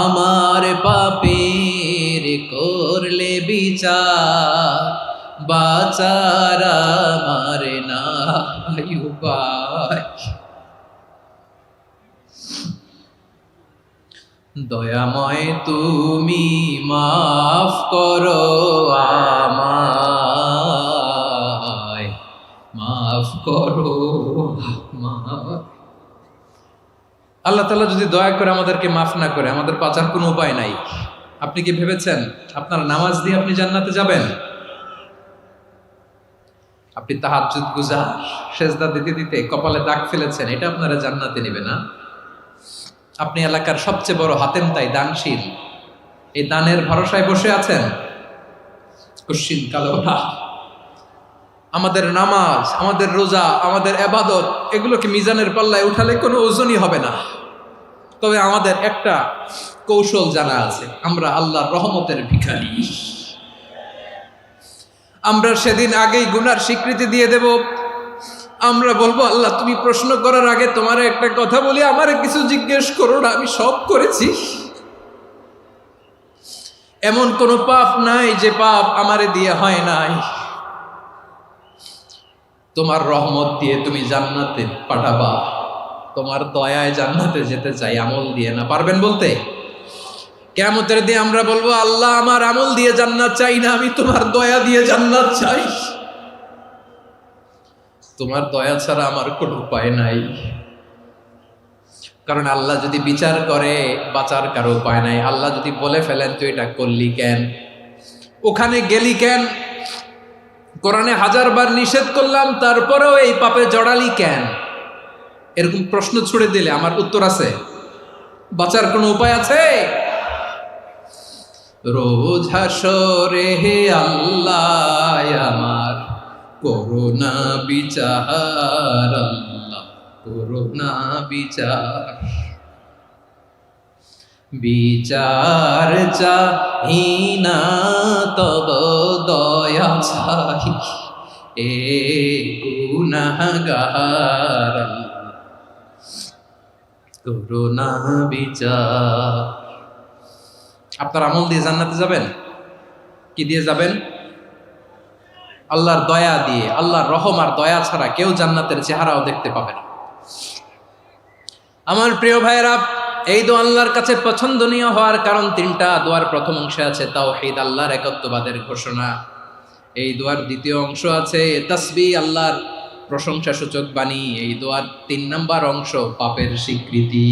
আমার পাপের করলে বিচার, বাঁচার আমার নাই উপায়। দয়াময় তুমি মাফ করো আমায়, মাফ করো আমায়। আল্লাহ তাআলা যদি দয়া করে আমাদেরকে মাফ না করে, আমাদের বাঁচার কোনো উপায় নাই। আপনি কি ভেবেছেন আপনার নামাজ দিয়ে আপনি জান্নাতে যাবেন? আপনি তাহাজ্জুদ গুজার, সেজদা দিতে দিতে কপালে দাগ ফেলেছেন, এটা আপনারা জান্নাতে নেবে না। আপনি এলাকার সবচেয়ে বড় হাতেম তাই, দানশীল, এই দানের ভরসায় বসে আছেন, কুশ্চিন কালো না। আমাদের নামাজ, আমাদের রোজা, আমাদের ইবাদত, এগুলোকে মিজানের পাল্লায় উঠালে কোনো ওজনই হবে না। তবে আমাদের একটা কৌশল জানা আছে, আমরা আল্লাহর রহমতের ভিখারি। আমরা সেদিন আগেই গুনার স্বীকৃতি দিয়ে দেব। আমরা বলবো, আল্লাহ, তুমি প্রশ্ন করার আগে তোমার একটা কথা বলি, আমারে কিছু জিজ্ঞেস করো না, আমি সব করেছি। এমন কোন পাপ নাই যে পাপ আমারে দিয়ে হয় নাই। তোমার রহমত দিয়ে তুমি জান্নাতে পাঠাবা, তোমার দয়ায় জান্নাতে যেতে চাই, আমল দিয়ে না। পারবেন বলতে? কিয়ামতের দিন আমরা বলবো, আল্লাহ, আমার আমল দিয়ে জান্নাত চাই না, আমি তোমার দয়া দিয়ে জান্নাত চাই। তোমার দয়া ছাড়া আমার কোনো উপায় নাই। কারণ আল্লাহ যদি বিচার করে, বাঁচার কারো উপায় নাই। আল্লাহ যদি বলে ফেলেন তুই এটা করলি কেন, ওখানে গেলি কেন, কোরআনে 1000 বার নিষেধ করলাম তারপরেও এই পাপে জড়ালি কেন, এরকম প্রশ্ন ছুড়ে দিলে আমার উত্তর আছে? বাঁচার কোনো উপায় আছে? রোজ হাসরে হে আল্লাহ আমার করুণা বিচার, আল্লাহ করুণা বিচার। বিচার চাহি না তব দয়া চাই, এ গুনাহগার, করুণা বিচার। আপনার আমল দিয়ে জান্নাতে যাবেন? কি দিয়ে যাবেন? আল্লাহর দয়া দিয়ে। আল্লাহর রহম আর দয়া ছাড়া কেউ জান্নাতের চেহারাও দেখতে পাবে না। আমার প্রিয় ভাইয়েরা, এই দোয়া আল্লাহর কাছে পছন্দনীয় হওয়ার কারণ 3টা। দোয়ার প্রথম অংশে আছে তাওহীদ, আল্লাহর একত্ববাদের ঘোষণা। এই দোয়ার দ্বিতীয় অংশ আছে তাসবিহ, আল্লাহর প্রশংসা সূচক বাণী। এই দোয়ার 3 নাম্বার অংশ পাপের স্বীকৃতি।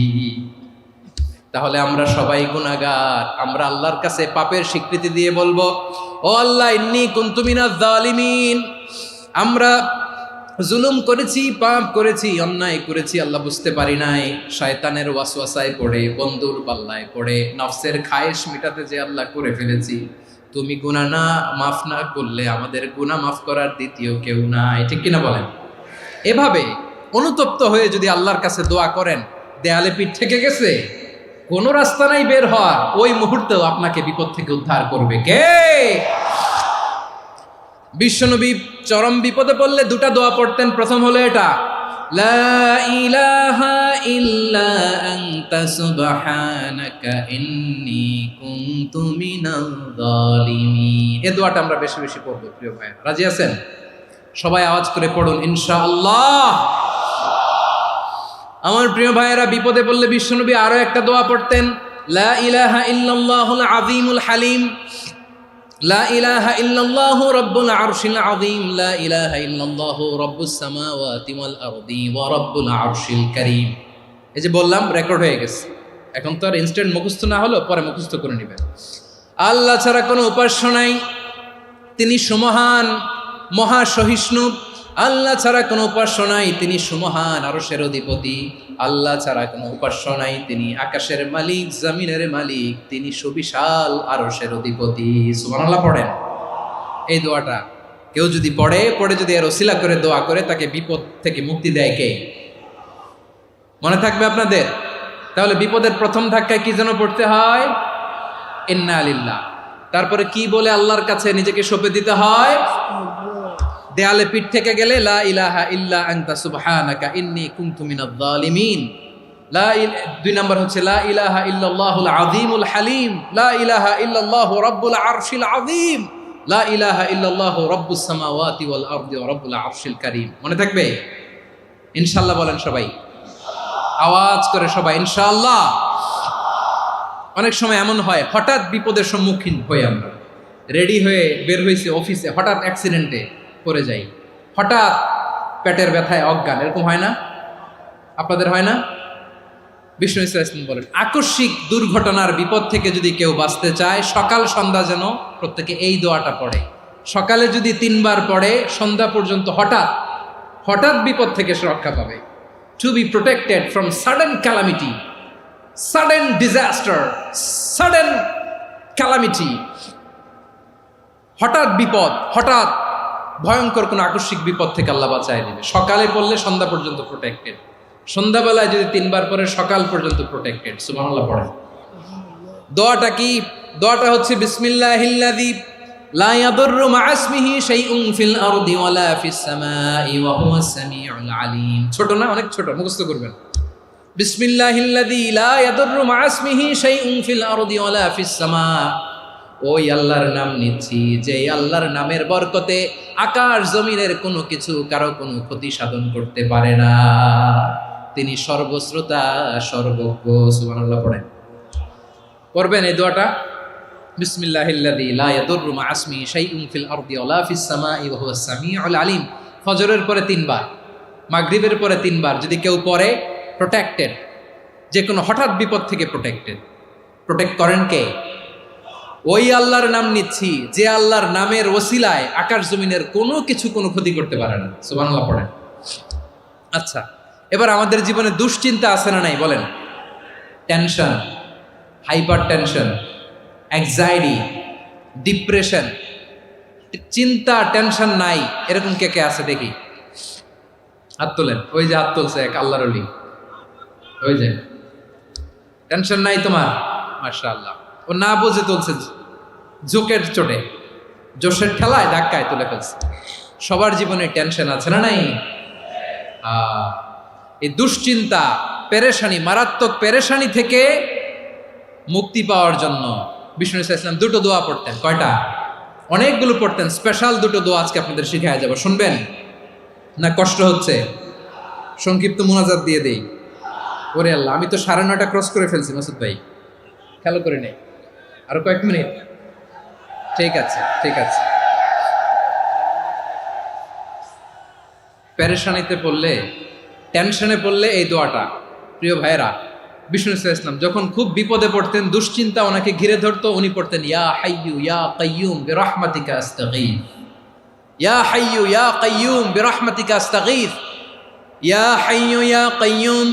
তাহলে আমরা সবাই গুনাহগার, আমরা আল্লাহর কাছে পাপের স্বীকৃতি দিয়ে বলবো, ও আল্লাহ ইন্নী কুনতু মিনাজ জালিমিন, আমরা জুলুম করেছি, পাপ করেছি, অন্যায় করেছি, আল্লাহ বুঝতে পারি নাই, শয়তানের ওয়াসওয়াসায় পড়ে, বন্ধুর পাল্লায় পড়ে, নফসের খায়েশ মিটাতে যে আল্লাহ করে ফেলেছি। তুমি গুনাহ না মাফ না করলে আমাদের গুনাহ মাফ করার দ্বিতীয় কেউ নাই, ঠিক কিনা বলেন? এভাবে অনুতপ্ত হয়ে যদি আল্লাহর কাছে দোয়া করেন, দেয়ালে পিঠ থেকে গেছে, কোনো রাস্তা নাই বের হওয়ার, ওই মুহূর্তেও আপনাকে বিপদ থেকে উদ্ধার করবে কে? বিশ্বনবী চরম বিপদে পড়লে 2টা দোয়া পড়তেন। প্রথম হলো এটা, লা ইলাহা ইল্লা আনতা সুবহানাকা ইন্নী কুনতু মিনাজ জালিমিন। এই দোয়াটা আমরা বেশি বেশি পড়ব প্রিয় ভাই। রাজি আছেন? সবাই আওয়াজ করে পড়ুন ইনশাআল্লাহ। আমার প্রিয় ভাইয়েরা, বিপদে পড়লে বিশ্বনবী আরো একটা দোয়া পড়তেন, লা ইলাহা ইল্লাল্লাহুল আযীমুল হালিম, লা ইলাহা ইল্লাল্লাহু রাব্বুল আরশিল আযীম, লা ইলাহা ইল্লাল্লাহু রাব্বুস সামাওয়াতি ওয়াল আরদি ওয়া রাব্বুল আরশিল কারীম। এই যে বললাম, রেকর্ড হয়ে গেছে, এখন তো আর ইনস্ট্যান্ট মুখস্থ না হলো, পরে মুখস্থ করে নেবেন। আল্লাহ ছাড়া কোনো উপাস্য নাই, তিনি সুমহান, মহা সহিষ্ণু। আল্লাহ ছাড়া কোনো উপাস্য নাই, তিনি সুমহান, আরশের অধিপতি। আল্লাহ ছাড়া কোনো উপাস্য নাই, তিনি আকাশের মালিক, জমিনের মালিক, তিনি সুবিশাল আরশের অধিপতি। সুবহানাল্লাহ পড়েন। এই দোয়াটা কেউ যদি পড়ে যদি এর ওসিলা করে দোয়া করে, তাকে বিপদ থেকে মুক্তি দেয় কে? মনে থাকবে আপনাদের? তাহলে বিপদের প্রথম ধাক্কায় কি যেন পড়তে হয়? ইন্না লিল্লাহ। তারপরে কি বলে আল্লাহর কাছে নিজেকে সঁপে দিতে হয়? দেয়ালে পিঠ থেকে গেলে লা ইলাহা ইল্লা আনতা সুবহানাকা ইন্নী কুনতু মিনাজ জালিমিন। 2 নাম্বার হচ্ছে লা ইলাহা ইল্লাল্লাহুল আযীমুল হালিম, লা ইলাহা ইল্লাল্লাহু রাব্বুল আরশিল আযীম, লা ইলাহা ইল্লাল্লাহু রাব্বুস সামাওয়াতি ওয়াল আরদি ওয়া রাব্বুল আরশিল কারীম। মনে থাকবে? ইনশাআল্লাহ বলেন সবাই, আওয়াজ করে সবাই ইনশাআল্লাহ। অনেক সময় এমন হয়, হঠাৎ বিপদের সম্মুখীন হই আমরা, রেডি হয়ে বের হয়েছে অফিসে, হঠাৎ অ্যাক্সিডেন্টে পড়ে যাই, হঠাৎ পেটের ব্যথায় অজ্ঞান, এরকম হয় না? আপনাদের হয় না? বিষ্ণু ইসলাম বলেন, আকস্মিক দুর্ঘটনার বিপদ থেকে যদি কেউ বাঁচতে চায়, সকাল সন্ধ্যা যেন প্রত্যেকে এই দোয়াটা পড়ে। সকালে যদি 3 বার পড়ে, সন্ধ্যা পর্যন্ত হঠাৎ বিপদ থেকে সে রক্ষা পাবে। To be protected from sudden calamity, sudden disaster, sudden calamity. হঠাৎ বিপদ, হঠাৎ ভয়ঙ্কর কোনো আকস্মিক বিপদ থেকে আল্লাহ বাঁচায় নেবে। সকালে পড়লে সন্ধ্যা পর্যন্ত প্রোটেক্টেড, সন্ধ্যাবেলায় যদি 3 বার পরে সকাল পর্যন্ত প্রোটেক্টেড। সুবহানাল্লাহ পড়েন। দোয়াটা কি? দোয়াটা হচ্ছে বিসমিল্লাহিল্লাযী লা ইয়াদুররু মা ইসমিহি শাইউন ফিল আরদি ওয়ালা ফিস সামাই ওয়া হুয়াস সামিউল আলিম। ছোট না? অনেক ছোট, মুখস্থ করবেন। বিসমিল্লাহিল্লাযী লা ইয়াদুররু মা ইসমিহি শাইউন ফিল আরদি ওয়ালা ফিস সামা। ওই আল্লাহর নাম নিচ্ছি, যে আল্লাহর নামের বরকতে আকাশ জমিনের কোনো কিছু কারো কোনো ক্ষতি সাধন করতে পারে না। তিনি সর্বশ্রোতা, সর্বজ্ঞ। সুবহানাল্লাহ পড়েন। পড়বেন এই দোয়াটা, বিসমিল্লাহিল্লাযী লা ইয়াদুররু মা ইসমিহি শাইউন ফিল আরদি ওয়ালা ফিস সামাই ওয়া হুয়াস সামিউল আলিম। ফজরের পরে 3 বার, মাগরিবের পরে 3 বার যদি কেউ পড়ে, প্রোটেক্টেড, যে কোনো হঠাৎ বিপদ থেকে প্রোটেক্টেড। প্রোটেক্ট করেন কে? ওই আল্লাহর নাম নিচ্ছি, যে আল্লাহর নামের ওসিলায় আকাশ জমিনের কোনো কিছু কোনো ক্ষতি করতে পারে না। সুবহানাল্লাহ পড়েন। আচ্ছা, এবার আমাদের জীবনে দুশ্চিন্তা আছে না নাই বলেন? Tension, hyper tension, anxiety, depression, চিন্তা, টেনশন নাই, এরকম কে কে আছে দেখি? হাত তোলেন। ওই যে হাত তুলছে এক আল্লাহর ওলি, ওই যে। টেনশন নাই তোমার? মাশাআল্লাহ। ও না বুঝে তুলছে, জোকের চোটে, জোশের ঠেলায় ধাক্কায় তুলে ফেলছে। সবার জীবনে টেনশন আছে না নাই? এই দুশ্চিন্তা, পেরেশানি, মারাত্মক পেরেশানি থেকে মুক্তি পাওয়ার জন্য বিষ্ণু ইসলাম 2টো দোয়া পড়তেন। কয়টা? অনেকগুলো পড়তেন। স্পেশাল 2টো দোয়া আজকে আপনাদের শিখায় যাব, শুনবেন না? কষ্ট হচ্ছে? সংক্ষিপ্ত মুনাজাত দিয়ে দেই। ওরে আল্লাহ, আমি তো 9:30 ক্রস করে ফেলছি মাসুদ ভাই, খেয়াল করে নেই। আরো কয়েক মিনিট? ঠিক আছে, ঠিক আছে। পেরেশানিতে পড়লে, টেনশনে পড়লে এই দোয়াটা, প্রিয় ভাইয়েরা, বিষ্ণু ইসলাম যখন খুব বিপদে পড়তেন, দুশ্চিন্তা ওনাকে ঘিরে ধরতো, উনি পড়তেন ইয়া হাইয়ু ইয়া কাইয়ুম বিরহমাতিকা আস্তাগীথ, ইয়া হাইয়ু ইয়া কাইয়ুম বিরহমাতিকা আস্তাগীথ, ইয়া হাইয়ু ইয়া কাইয়ুম,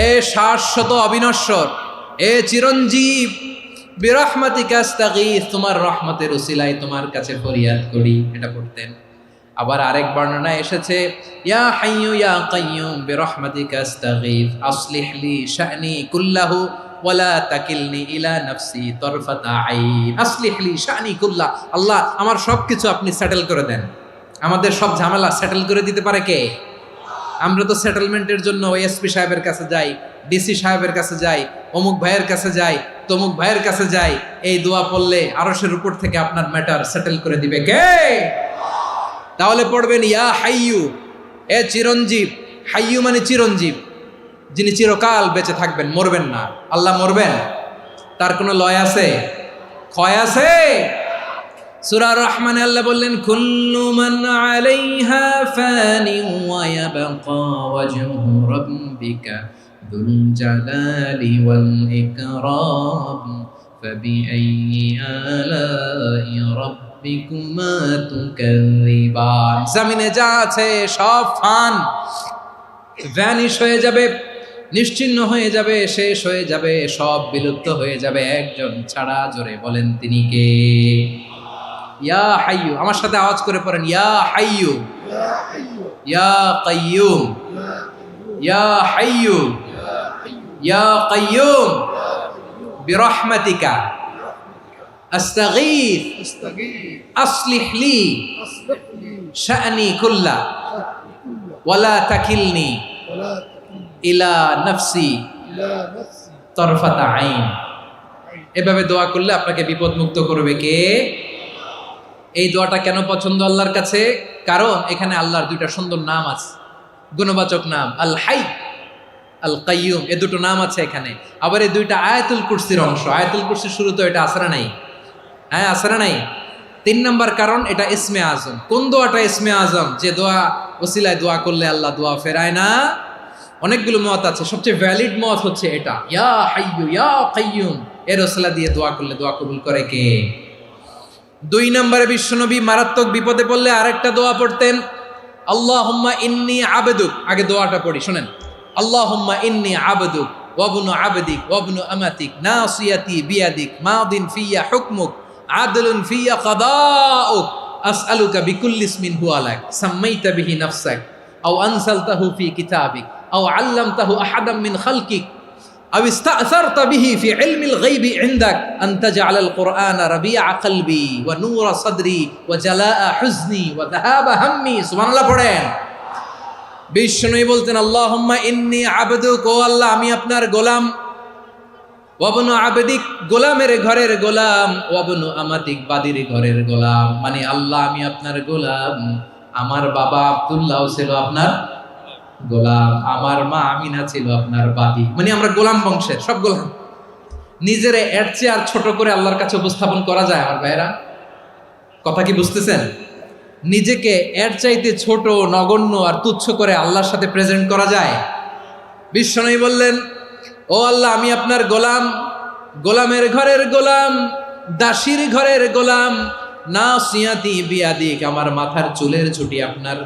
এ শাশ্বত অবিনশ্বর, এ চিরঞ্জীব, বিরহমাতিকা আস্তাগীথ, তোমার রহমতের উসিলায় তোমার কাছে ফরিয়াদ করি, এটা পড়তেন। আবার আরেক বর্ণনায় এসেছে ইয়া হাইয়ু ইয়া কাইয়ুম বিরহমাতিকা আস্তাগীথ আসলিহ লি শা'নি কুল্লাহু ওয়ালা তাকিলনি ইলা নাফসি তরফাতা আইন। আসলিহ লি শা'নি কুল্লাহ, আল্লাহ আমার সবকিছু আপনি সেটেল করে দেন, আমাদের সব ঝামেলা সেটেল করে দিতে পারে কে? আমরা তো সেটেলমেন্টের জন্য এসপি সাহেবের কাছে যাই, ডিসি সাহেবের কাছে যাই, অমুক ভাইয়ের কাছে যাই, তমুক ভাইয়ের কাছে যাই। এই দোয়া পড়লে আরশের উপর থেকে আপনার ম্যাটার সেটেল করে দিবে কে? তাহলে পড়বেন ইয়া হাইয়ু, এ চিরঞ্জীব, হাইয়ু মানে চিরঞ্জীব, যিনি চিরকাল বেঁচে থাকবেন, মরবেন না। আল্লাহ মরবেন? তার কোনো লয় আছে? ক্ষয় আছে? সূরা রহমানে আল্লাহ বললেন কুল্লু মান আলাইহা ফানি ওয়া ইয়াবকা ওয়াজহু রাব্বিকা যুল জালালি ওয়াল ইকরাম ফাবিআইয়ি আলাই রাব্বিকুমা তুকাযিবান। জমিনে যা আছে সব ফান, ভ্যানিশ হয়ে যাবে, নিশ্চিহ্ন হয়ে যাবে, শেষ হয়ে যাবে, সব বিলুপ্ত হয়ে যাবে, একজন ছাড়া। জোরে বলেন তিনি কে? ইয়া হাইয়ু, আমার সাথে আওয়াজ করে পড়েন ইয়া হাইয়ু ইয়া কাইয়ুম ইয়া হাইয়ু ইয়া কাইয়ুম বিরহমাতিকা আস্তাগীথ আসলিহ লি শা'নি কুল্লা ওয়ালা তাকিলনি ইলা নাফসি তরফাতা আইন। এভাবে দোয়া করলে আপনাকে বিপদ মুক্ত করবে কে? এই দোয়াটা কেন পছন্দ আল্লাহর কাছে? কারণ এখানে আল্লাহর দুইটা সুন্দর নাম আছে, গুণবাচক নাম, আল হাই, আল কাইয়ুম, এই দুটো নাম আছে এখানে। আবার এই দুইটা আয়াতুল কুরসির অংশ। আয়াতুল কুরসির শুরু তো এটা আসরা নাই, হ্যাঁ আসরা নাই। 3 নম্বর কারণ এটা ইসমে আজম। কোন দোয়াটা ইসমে আজম? যে দোয়া ওসিলায় দোয়া করলে আল্লাহ দোয়া ফেরায় না। অনেকগুলো মত আছে, সবচেয়ে ভ্যালিড মত হচ্ছে এটা, ইয়া হাইয়ু ইয়া কাইয়ুম, এর ওসিলা দিয়ে দোয়া করলে দোয়া কবুল করে কে? 2 নম্বরে বিশ্বনবী মারাত্মক বিপদে পড়লে আরেকটা দোয়া পড়তেন, আল্লাহুম্মা ইন্নী আবদুক। আগে দোয়াটা পড়ি, শুনেন। আল্লাহুম্মা ইন্নী আবদুক ওয়া ইবনু আবদিক ওয়া ইবনু আমাতিক নাসিয়াতি বিয়াদিক মাদিন ফিয়া হুকমুক আদলুন ফিয়া কাদাউক আসআলুকা বিকুল্লি ইসমিন হুয়া লাক সাম্মাইতা বিহি নাফসাক আও আনসালতাহু ফি কিতাবিক আও আল্লামতাহু আহাদাম মিন খালকিক আও ইস্তা'সারতা বিহি ফি ইলমিল গায়বি ইনদাক আন তাজআলাল কুরআনা রাবিআ কলবি ওয়া নূরা সাদরি ওয়া জালাআ হুজনি ওয়া যাহাবা হাম্মি। সুবহানাল্লাহ পড়েন। বিষ্ণুই বলতেন আল্লাহুম্মা ইন্নী আবদুক, ও আল্লাহ আমি আপনার গোলাম, ওয়া ইবনু আবদিক, গোলামের ঘরের গোলাম, ওয়া ইবনু আমাতিক, বাদীর ঘরের গোলাম। মানে আল্লাহ আমি আপনার গোলাম, আমার বাবা আব্দুল্লাহ ছিল আপনার গোলাম, আমার মা আমিনা ছিল আপনার বাদী। মানে আমরা গোলাম বংশের, সব গোলাম। নিজেরে এর চেয়ে আর ছোট করে আল্লাহর কাছে উপস্থাপন করা যায় আমার ভাইরা? কথা কি বুঝতেছেন? নিজেকে এর চাইতে ছোট, নগণ্য আর তুচ্ছ করে আল্লাহর সাথে প্রেজেন্ট করা যায়? বিশ্বনবী বললেন ও আল্লাহ আমি আপনার গোলাম, গোলামের ঘরের গোলাম, দাসীর ঘরের গোলাম, নাসিয়াতি বিয়াদিক, আমার মাথার চুলের ছুটি আপনার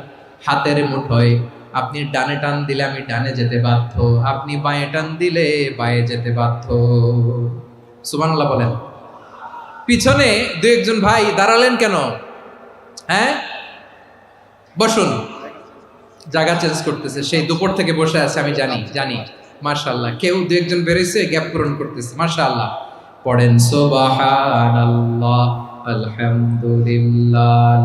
হাতের মুঠোয়, আপনি ডানে টান দিলে আমি ডানে যেতে বাধ্য, আপনি বাঁয়ে টান দিলে বাঁয়ে যেতে বাধ্য। সুবহানাল্লাহ বলেন। পিছনে 2-1 ভাই দাঁড়ালেন কেন? হ্যাঁ বসুন, জায়গা চেঞ্জ করতেছে, সেই দুপুর থেকে বসে আছে আমি জানি। মাশাআল্লাহ, কেউ 2-1 বেরোইছে, গ্যাপ পূরণ করতেছে, মাশাআল্লাহ। পড়েন সুবহানাল্লাহ আলহামদুলিল্লাহ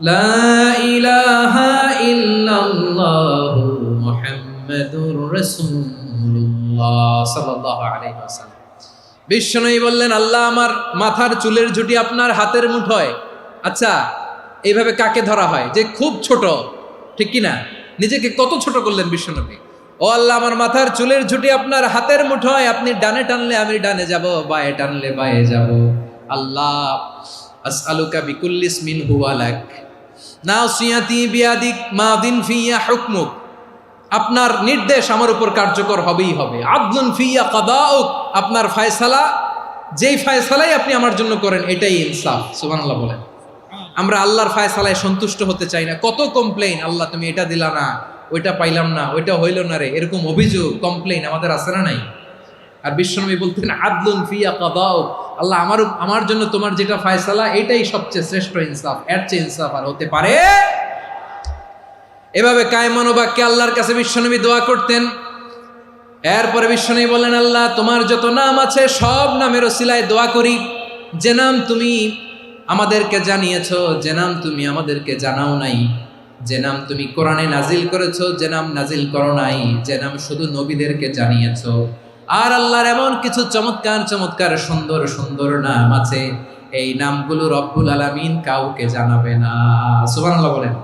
লা ইলাহা ইল্লাল্লাহু মুহাম্মাদুর রাসূলুল্লাহ সাল্লাল্লাহু আলাইহি ওয়াসাল্লাম। বিশ্বনবী বললেন আল্লাহ আমার মাথার চুলের ঝুঁটি আপনার হাতের মুঠোয়। আচ্ছা, এইভাবে কাকে ধরা হয়? যে খুব ছোট, ঠিক কি না? নিজেকে কত ছোট করলেন বিশ্বনবী। ও আল্লাহ আমার মাথার চুলের ঝুঁটি আপনার হাতের মুঠোয়, আপনি ডানে টানলে আমি ডানে যাব, বাঁয়ে টানলে বাঁয়ে যাব। আল্লাহ আসআলুকা বিকুল্লি ইসমিন হুয়া লাক নাসিয়াতি বিয়াদিক মাদিন ফিয়া হুকমুক, আপনার নির্দেশ আমার উপর কার্যকর হবেই হবে। আদলুন ফিয়া কাদাউক, আপনার ফয়সালা, যেই ফয়সালাই আপনি আমার জন্য করেন এটাই ইনসাফ। সুবহানাল্লাহ বলেন। আমরা আল্লাহর ফয়সালায় সন্তুষ্ট হতে চাই না। কত কমপ্লেইন, আল্লাহ তুমি এটা দিলা না, ওইটা পাইলাম না, ওইটা হইল না রে, এরকম অভিযোগ কমপ্লেইন আমাদের আছে না নাই? আর বিশ্বনবী বলতেন আদলুন ফিয়া কাদাউক, আল্লাহ আমার জন্য তোমার যেটা ফয়সালা এটাই সবচেয়ে শ্রেষ্ঠ ইনসাফ, এর চেয়ে ইনসাফ আর হতে পারে? এভাবে কায়মান বাক্যে আল্লাহর কাছে বিশ্বনবী দোয়া করতেন। এরপরে বিশ্বনবী বলেন, আল্লাহ তোমার যত নাম আছে সব নামের ওসিলায় দোয়া করি, যে নাম তুমি আমাদেরকে জানিয়েছো, যে নাম তুমি আমাদেরকে জানাও নাই, যে নাম তুমি কোরআনে নাজিল করেছো, যে নাম নাজিল করো নাই, যে নাম শুধু নবীদেরকে জানিয়েছো। আর আল্লাহর এমন কিছু চমৎকার চমৎকার সুন্দর সুন্দর নাম আছে, এই নামগুলো রব্বুল আলামিন কাউকে জানাবে না। সুবহানাল্লাহ বলেন।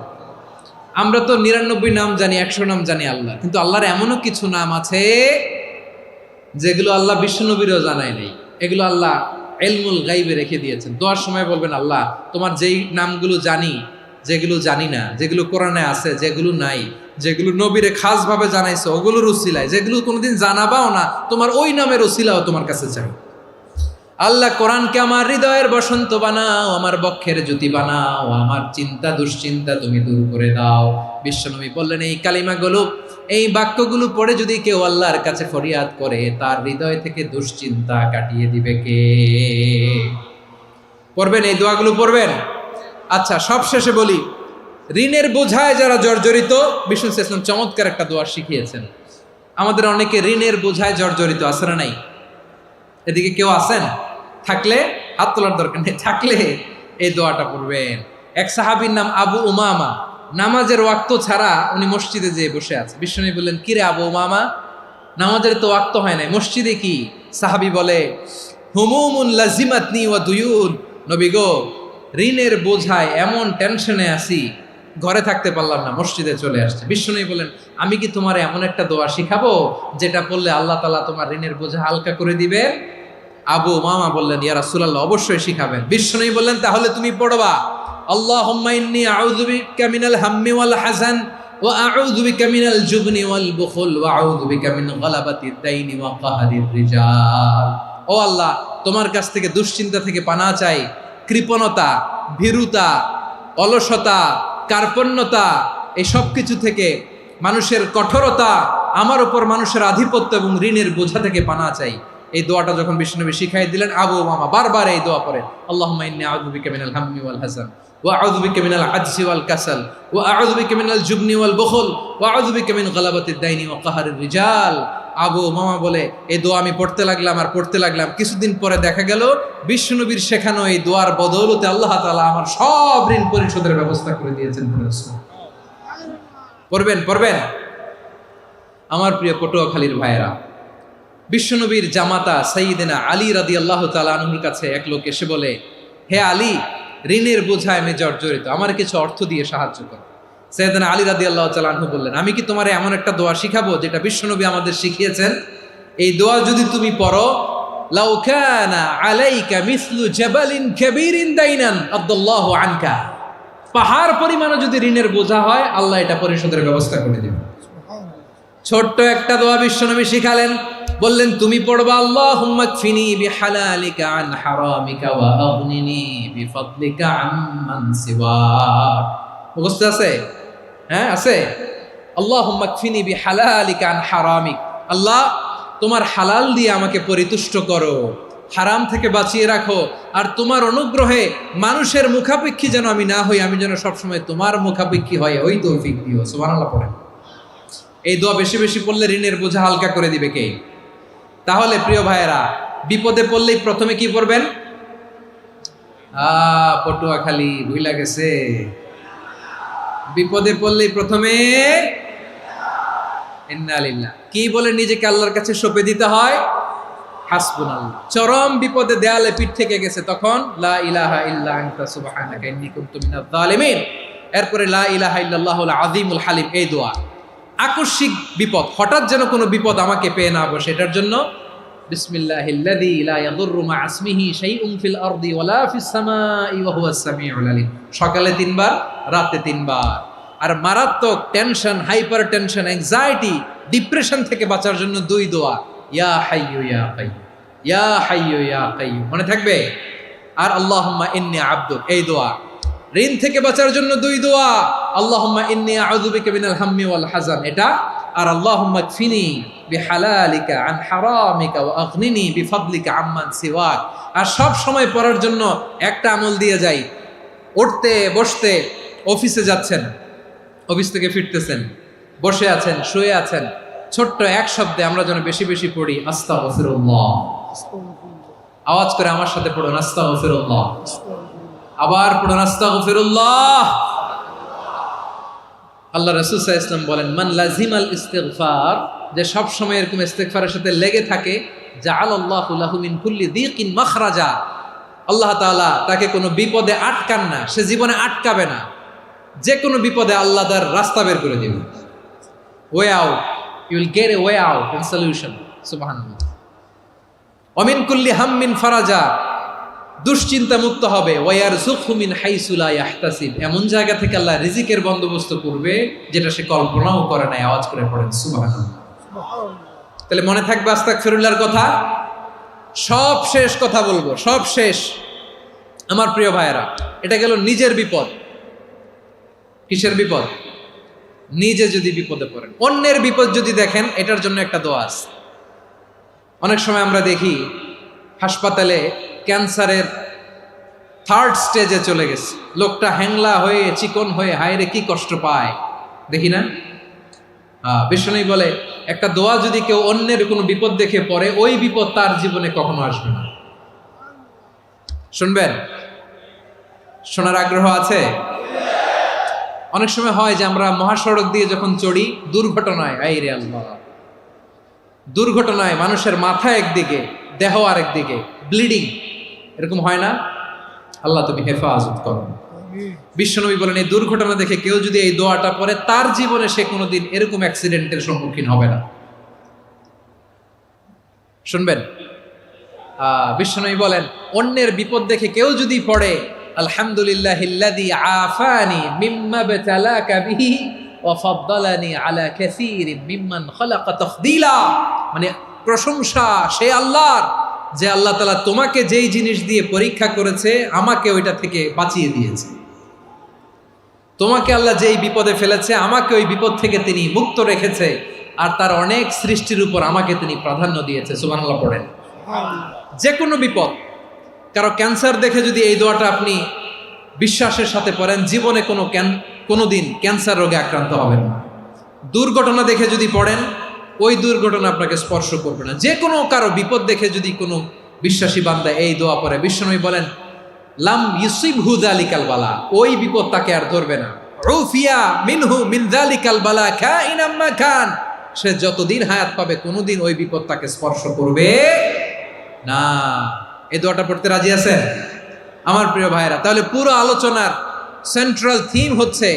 আমরা তো 99 নাম জানি, 100 নাম জানি আল্লাহ, কিন্তু আল্লাহর এমনও কিছু নাম আছে যেগুলো আল্লাহ বিশ্বনবীরও জানায় নেই। এগুলো আল্লাহ ইলমুল গায়বে রেখে দিয়েছেন। দোয়ার সময় বলবেন, আল্লাহ তোমার যেই নামগুলো জানি, যেগুলো জানি না, যেগুলো কোরআনে আছে, যেগুলো নাই, যেগুলো নবীরে খাস ভাবে জানাইছো ওগুলোর উসিলায়, যেগুলো কোনোদিন জানাবাও না তোমার ওই নামের উসিলাও তোমার কাছে চাই। আল্লাহ কোরআনকে আমার হৃদয়ের বসন্ত বানাও, আমার বক্ষের জ্যোতি বানাও, আমার চিন্তা দুশ্চিন্তা তুমি দূর করে দাও। বিশ্বনবী বললেন, এই কালিমাগুলো, এই বাক্যগুলো পড়ে যদি কেউ আল্লাহর কাছে ফরিয়াদ করে, তার হৃদয় থেকে দুশ্চিন্তা কাটিয়ে দিবে কে? পড়বেন, এই দোয়াগুলো পড়বেন। আচ্ছা, সব শেষে বলি, ঋণের বোঝায় যারা জর্জরিত, বিষ্ণু ইসলাম চমৎকার একটা দোয়া শিখিয়েছেন। আমাদের অনেকে ঋণের বোঝায় জর্জরিত, আছে না নাই? এদিকে কেউ আছেন? থাকলে হাত তোলার দরকার নেই, থাকলে এই দোয়াটা পড়বেন। এক সাহাবীর নাম আবু উমামা, নামাজের ওয়াক্ত ছাড়া উনি মসজিদে যেয়ে বসে আছে। বিশ্বনবী বললেন, কিরে আবু উমামা, নামাজের তো ওয়াক্ত হয় নাই, মসজিদে কি? সাহাবী বলে, হুমুমুন লাজিমাতনি ওয়া দুয়ুন, নবী গো, ঋণের বোঝায় এমন টেনশনে আছি, ঘরে থাকতে পারলাম না, মসজিদে চলে আসছে। বিশ্বনবী বলেন, আমি কি তোমার এমন একটা দোয়া শিখাবো যেটা পড়লে আল্লাহ তাআলা তোমার ঋণের বোঝা হালকা করে দিবে? আবু উমামা বললেন, ইয়া রাসূলুল্লাহ, অবশ্যই শিখাবেন। বিশ্বনবী বললেন, তাহলে তুমি পড়বা, আল্লাহুম্মা ইন্নী আউযু বিকা মিনাল হাম্মি ওয়াল হাযান ওয়া আউযু বিকা মিনাল জুবনি ওয়াল বুখল ওয়া আউযু বিকা মিন গালাবাতিদ দাইনি ওয়া কাহরির রিজাল। ও আল্লাহ, তোমার কাছ থেকে দুশ্চিন্তা থেকে পানাহ চাই, কৃপণতা, ভীরুতা, অলসতা, কার্পণ্যতা, এই সব কিছু থেকে, মানুষের কঠোরতা, আমার উপর মানুষের আধিপত্য এবং ঋণের বোঝা থেকে পানাহ চাই। এই দোয়াটা যখন বিশ্বনবী শিখাই দিলেন, আবু উমামা বারবার এই দোয়া পড়েন, আল্লাহুম্মা ইন্নী আউযু বিকা মিনাল হাম্মি ওয়াল হাযান ওয়া আউযু বিকা মিনাল আজজি ওয়াল কাসাল ওয়া আউযু বিকা মিনাল জুবনি ওয়াল বুখল ওয়া আউযু বিকা মিন গালাবাতিদ দাইনি ওয়া কাহরির রিজাল। আবু উমামা বলে, এই দোয়া আমি পড়তে লাগলাম আর পড়তে লাগলাম, কিছুদিন পরে দেখা গেল বিশ্বনবীর শেখানো এই দোয়ার বদৌলতে আল্লাহ তাআলা আমার সব ঋণ পরিশোধের ব্যবস্থা করে দিয়েছেন। পড়বেন, পড়বেন। আমার প্রিয় পটুয়াখালীর ভাইয়েরা, বিশ্বনবীর জামাতা সাইয়্যিদিনা আলী রাদিয়াল্লাহু তাআলা আনহুর কাছে এক লোক এসে বলে, হে আলী, ঋণের বোঝায় আমি জর্জরিত, আমার কিছু অর্থ দিয়ে সাহায্য করো। সাইয়্যিদিনা আলী রাদিয়াল্লাহু তাআলা আনহু বললেন, আমি কি তোমারে এমন একটা দোয়া শিখাবো যেটা বিশ্বনবী আমাদের শিখিয়েছেন? এই দোয়া যদি তুমি পড়ো, লাউ কানা আলাইকা মিসলু জাবালিন কাবীরিন দাইনান আদাল্লাহু আনকা, পাহাড় পরিমাণও যদি ঋণের বোঝা হয়, আল্লাহ এটা পরিশোধের ব্যবস্থা করে দেবেন। ছোট্ট একটা দোয়া বিশ্বনবী শিখালেন, বললেন, তুমি পড়বা, আল্লাহুম্মা কফিনি বিহালালিকা আন হারামিকা ওয়া আগনিনি বিফাদলিকা আম্মান সিওয়াক। মুখস্থ আছে? হ্যাঁ, আছে। আল্লাহুম্মা কফিনি বিহালালিকা আন হারামিক, আল্লাহ তোমার হালাল দিয়ে আমাকে পরিতুষ্ট করো, হারাম থেকে বাঁচিয়ে রাখো, আর তোমার অনুগ্রহে মানুষের মুখাপেক্ষী যেন আমি না হই, আমি যেন সবসময় তোমার মুখাপেক্ষী হয়, ওই তৌফিক দিও। সুবহানাল্লাহ পড়েন। এই দোয়া বেশি বেশি পড়লে ঋণের বোঝা হালকা করে দিবে কে? তাহলে প্রিয় ভাইয়েরা, বিপদে পড়লেই প্রথমে কি পড়বেন? পটুয়াখালী ভুইলা গেছে, বিপদে পড়লেই প্রথমে ইন্না লিল্লাহ কি বলে নিজেকে আল্লাহর কাছে সঁপে দিতে হয়? হাসবুনাল্লাহ। চরম বিপদে দেয়ালে পিঠ থেকে গেছে, তখন লা ইলাহা ইল্লা আনতা সুবহানাকা ইন্নী কুনতু মিনাজ জালিমিন। এরপরে লা ইলাহা ইল্লাল্লাহুল আযীমুল হালিম, এই দোয়া। আকস্মিক বিপদ, হঠাৎ যেন কোনো বিপদ আমাকে পেয়ে না বসে, এটার জন্য বিসমিল্লাহিল্লাযী লা ইয়াদুররু মা ইসমিহি শাইউন ফিল আরদি ওয়ালা ফিস সামাই ওয়া হুয়াস সামিউল আলিম। সকালে 3 বার, রাতে 3 বার। আর মারাত্মক tension, hyper tension, anxiety, depression থেকে বাঁচার জন্য 2 দোয়া, ইয়া হাইয়্যু ইয়া কাইয়্যুম, ইয়া হাইয়্যু ইয়া কাইয়্যুম। মনে থাকবে? আর আল্লাহুম্মা ইন্নী আবদুক, এই দোয়া। ঋণ থেকে বাঁচার জন্য 2 দোয়া, আল্লাহুম্মা ইন্নী আউযু বিকা মিনাল হাম্মি ওয়াল হাযান, এটা। আর আল্লাহুম্মা কফিনি বিহালালিকা আন হারামিকা ওয়া আগনিনি বিফাদলিকা আম্মান সিওয়াক। আর সব সময় পড়ার জন্য একটা আমল দিয়ে যাই, উঠতে বসতে, অফিসে যাচ্ছেন, অফিস থেকে ফিরতেছেন, বসে আছেন, শুয়ে আছেন, ছোট্ট এক শব্দে আমরা যেন বেশি বেশি পড়ি আস্তাগফিরুল্লাহ। আওয়াজ করে আমার সাথে পড়ুন আস্তাগফিরুল্লাহ। আবার পড়ুন আস্তাগফিরুল্লাহ। আল্লাহ রাসূল সাল্লাল্লাহু আলাইহি ওয়াসাল্লাম বলেন, মান লাজিমাল ইস্তিগফার, যে সব সময় এরকম ইস্তিগফারের সাথে লেগে থাকে, জাআলাল্লাহু লাহু মিন কুল্লি যিকিন মাখরাজা, আল্লাহ তাআলা তাকে কোনো বিপদে আটকান না, সে জীবনে আটকাবে না। যে কোনো বিপদে আল্লাহ তার রাস্তা বের করে দিবেন, way out, you will get a way out and solution. সুবহানাল্লাহ। ওয়া মিন কুল্লি হাম্মিন ফারাজা, দুশ্চিন্তা মুক্ত হবে। ওয়ারযুকহু মিন হাইসু লা ইয়াহতাসিব, এমন জায়গা থেকে আল্লাহ রিজিকের বন্দোবস্ত করবে যেটা সে কল্পনাও করে নাই। আওয়াজ করে পড়েন সুবহানাল্লাহ। তাহলে মনে থাকবে আস্তাগফিরুল্লাহর কথা। সব শেষ কথা বলবো, সব শেষ আমার প্রিয় ভাইয়েরা। এটা গেল নিজের বিপদ। কিসের বিপদ? নিজে যদি বিপদে পড়েন। অন্যের বিপদ যদি দেখেন, এটার জন্য একটা দোয়া আছে। অনেক সময় আমরা দেখি হাসপাতালে ক্যান্সারের 3rd স্টেজে চলে গেছে, লোকটা হ্যাংলা হয়ে, চিকন হয়ে, হায়রে কি কষ্ট পায়, দেখি না? বিষ্ণু বলে, একটা দোয়া যদি কেউ অন্যের কোনো বিপদ দেখে পড়ে, ওই বিপদ তার জীবনে কখনো আসবে না। শুনবেন? শোনার আগ্রহ আছে? অনেক সময় হয় যে আমরা মহাসড়ক দিয়ে যখন চড়ি, দুর্ঘটনায়, আইরে আল্লাহ, দুর্ঘটনায় মানুষের মাথা একদিকে, দেহ আরেকদিকে, ব্লিডিং, এরকম হয় না? আল্লাহ তুমি হেফাজত করো। বিশ্বনবী বলেন, এই দুর্ঘটনা দেখে কেউ যদি এই দোয়াটা পড়ে, তার জীবনে সে কোনোদিন এরকম অ্যাক্সিডেন্টের সম্মুখীন হবে না। শুনবেন? বিশ্বনবী বলেন, অন্যের বিপদ দেখে কেউ যদি পড়ে, আলহামদুলিল্লাহিল্লাযী আফানি মিম্মা বাতালাকা বিহি ওয়া ফাদ্দালানি আলা কাসীরিন মিম্মান খালাকা তাফদীলা, মানে প্রশংসা সে আল্লাহর, যে আল্লাহ তাআলা তোমাকে যেই জিনিস দিয়ে পরীক্ষা করেছে, আমাকে ওইটা থেকে বাঁচিয়ে দিয়েছে। তোমাকে আল্লাহ যেই বিপদে ফেলেছে, আমাকে ওই বিপদ থেকে তিনি মুক্ত রেখেছে, আর তার অনেক সৃষ্টির উপর আমাকে তিনি প্রাধান্য দিয়েছে। সুবহানাল্লাহ পড়েন। যে কোনো বিপদ, কারো ক্যান্সার দেখে যদি এই দোয়াটা আপনি বিশ্বাসের সাথে পড়েন, জীবনে কোনোদিন ক্যান্সার রোগে আক্রান্ত হবেন না। দুর্ঘটনা দেখে যদি পড়েন, ওই দুর্ঘটনা আপনাকে স্পর্শ করবে না। যে কোনো কারো বিপদ দেখে যদি কোনো বিশ্বাসী বান্দা এই দোয়া পড়ে, বিশ্বনবী বলেন, লাম ইউসিবহু যালিকাল বালা, ওই বিপদ তাকে আর ধরবে না। উফিয়া মিনহু মিন যালিকাল বালা কাইনাম মা কান, সে যতদিন হায়াত পাবে কোনোদিন ওই বিপদ তাকে স্পর্শ করবে না। এই দোয়াটা পড়তে রাজি আছেন আমার প্রিয় ভাইরা? তাহলে পুরো আলোচনার সেন্ট্রাল থিম হচ্ছে,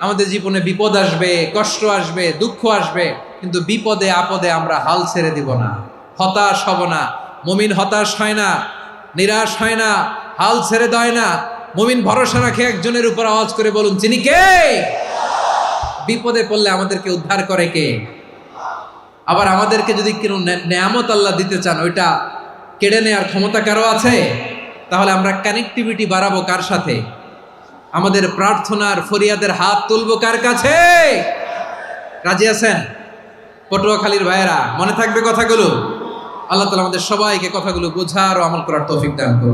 আমাদের জীবনে বিপদ আসবে, কষ্ট আসবে, দুঃখ আসবে, কিন্তু বিপদে আপদে আমরা হাল ছেড়ে দিব না, হতাশ হব না। মুমিন হতাশ হয় না, নিরাশ হয় না, হাল ছেড়ে দেয় না। মুমিন ভরসা রাখে একজনের উপর। আওয়াজ করে বলুন, যিনি কে? বিপদে পড়লে আমাদেরকে উদ্ধার করে কে? আবার আমাদেরকে যদি কোনো নেয়ামত আল্লাহ দিতে চান, ওইটা কেড়ে নেওয়ার ক্ষমতা কারো আছে? তাহলে আমরা কানেক্টিভিটি বাড়াবো কার সাথে? আমাদের প্রার্থনার ফরিয়াদের হাত তুলবো কার কাছে? রাজি আছেন পটুয়াখালীর ভাইয়েরা? মনে থাকবে কথাগুলো? আল্লাহ তাআলা আমাদের সবাইকে কথাগুলো বোঝার ও আমল করার তৌফিক দান করুন।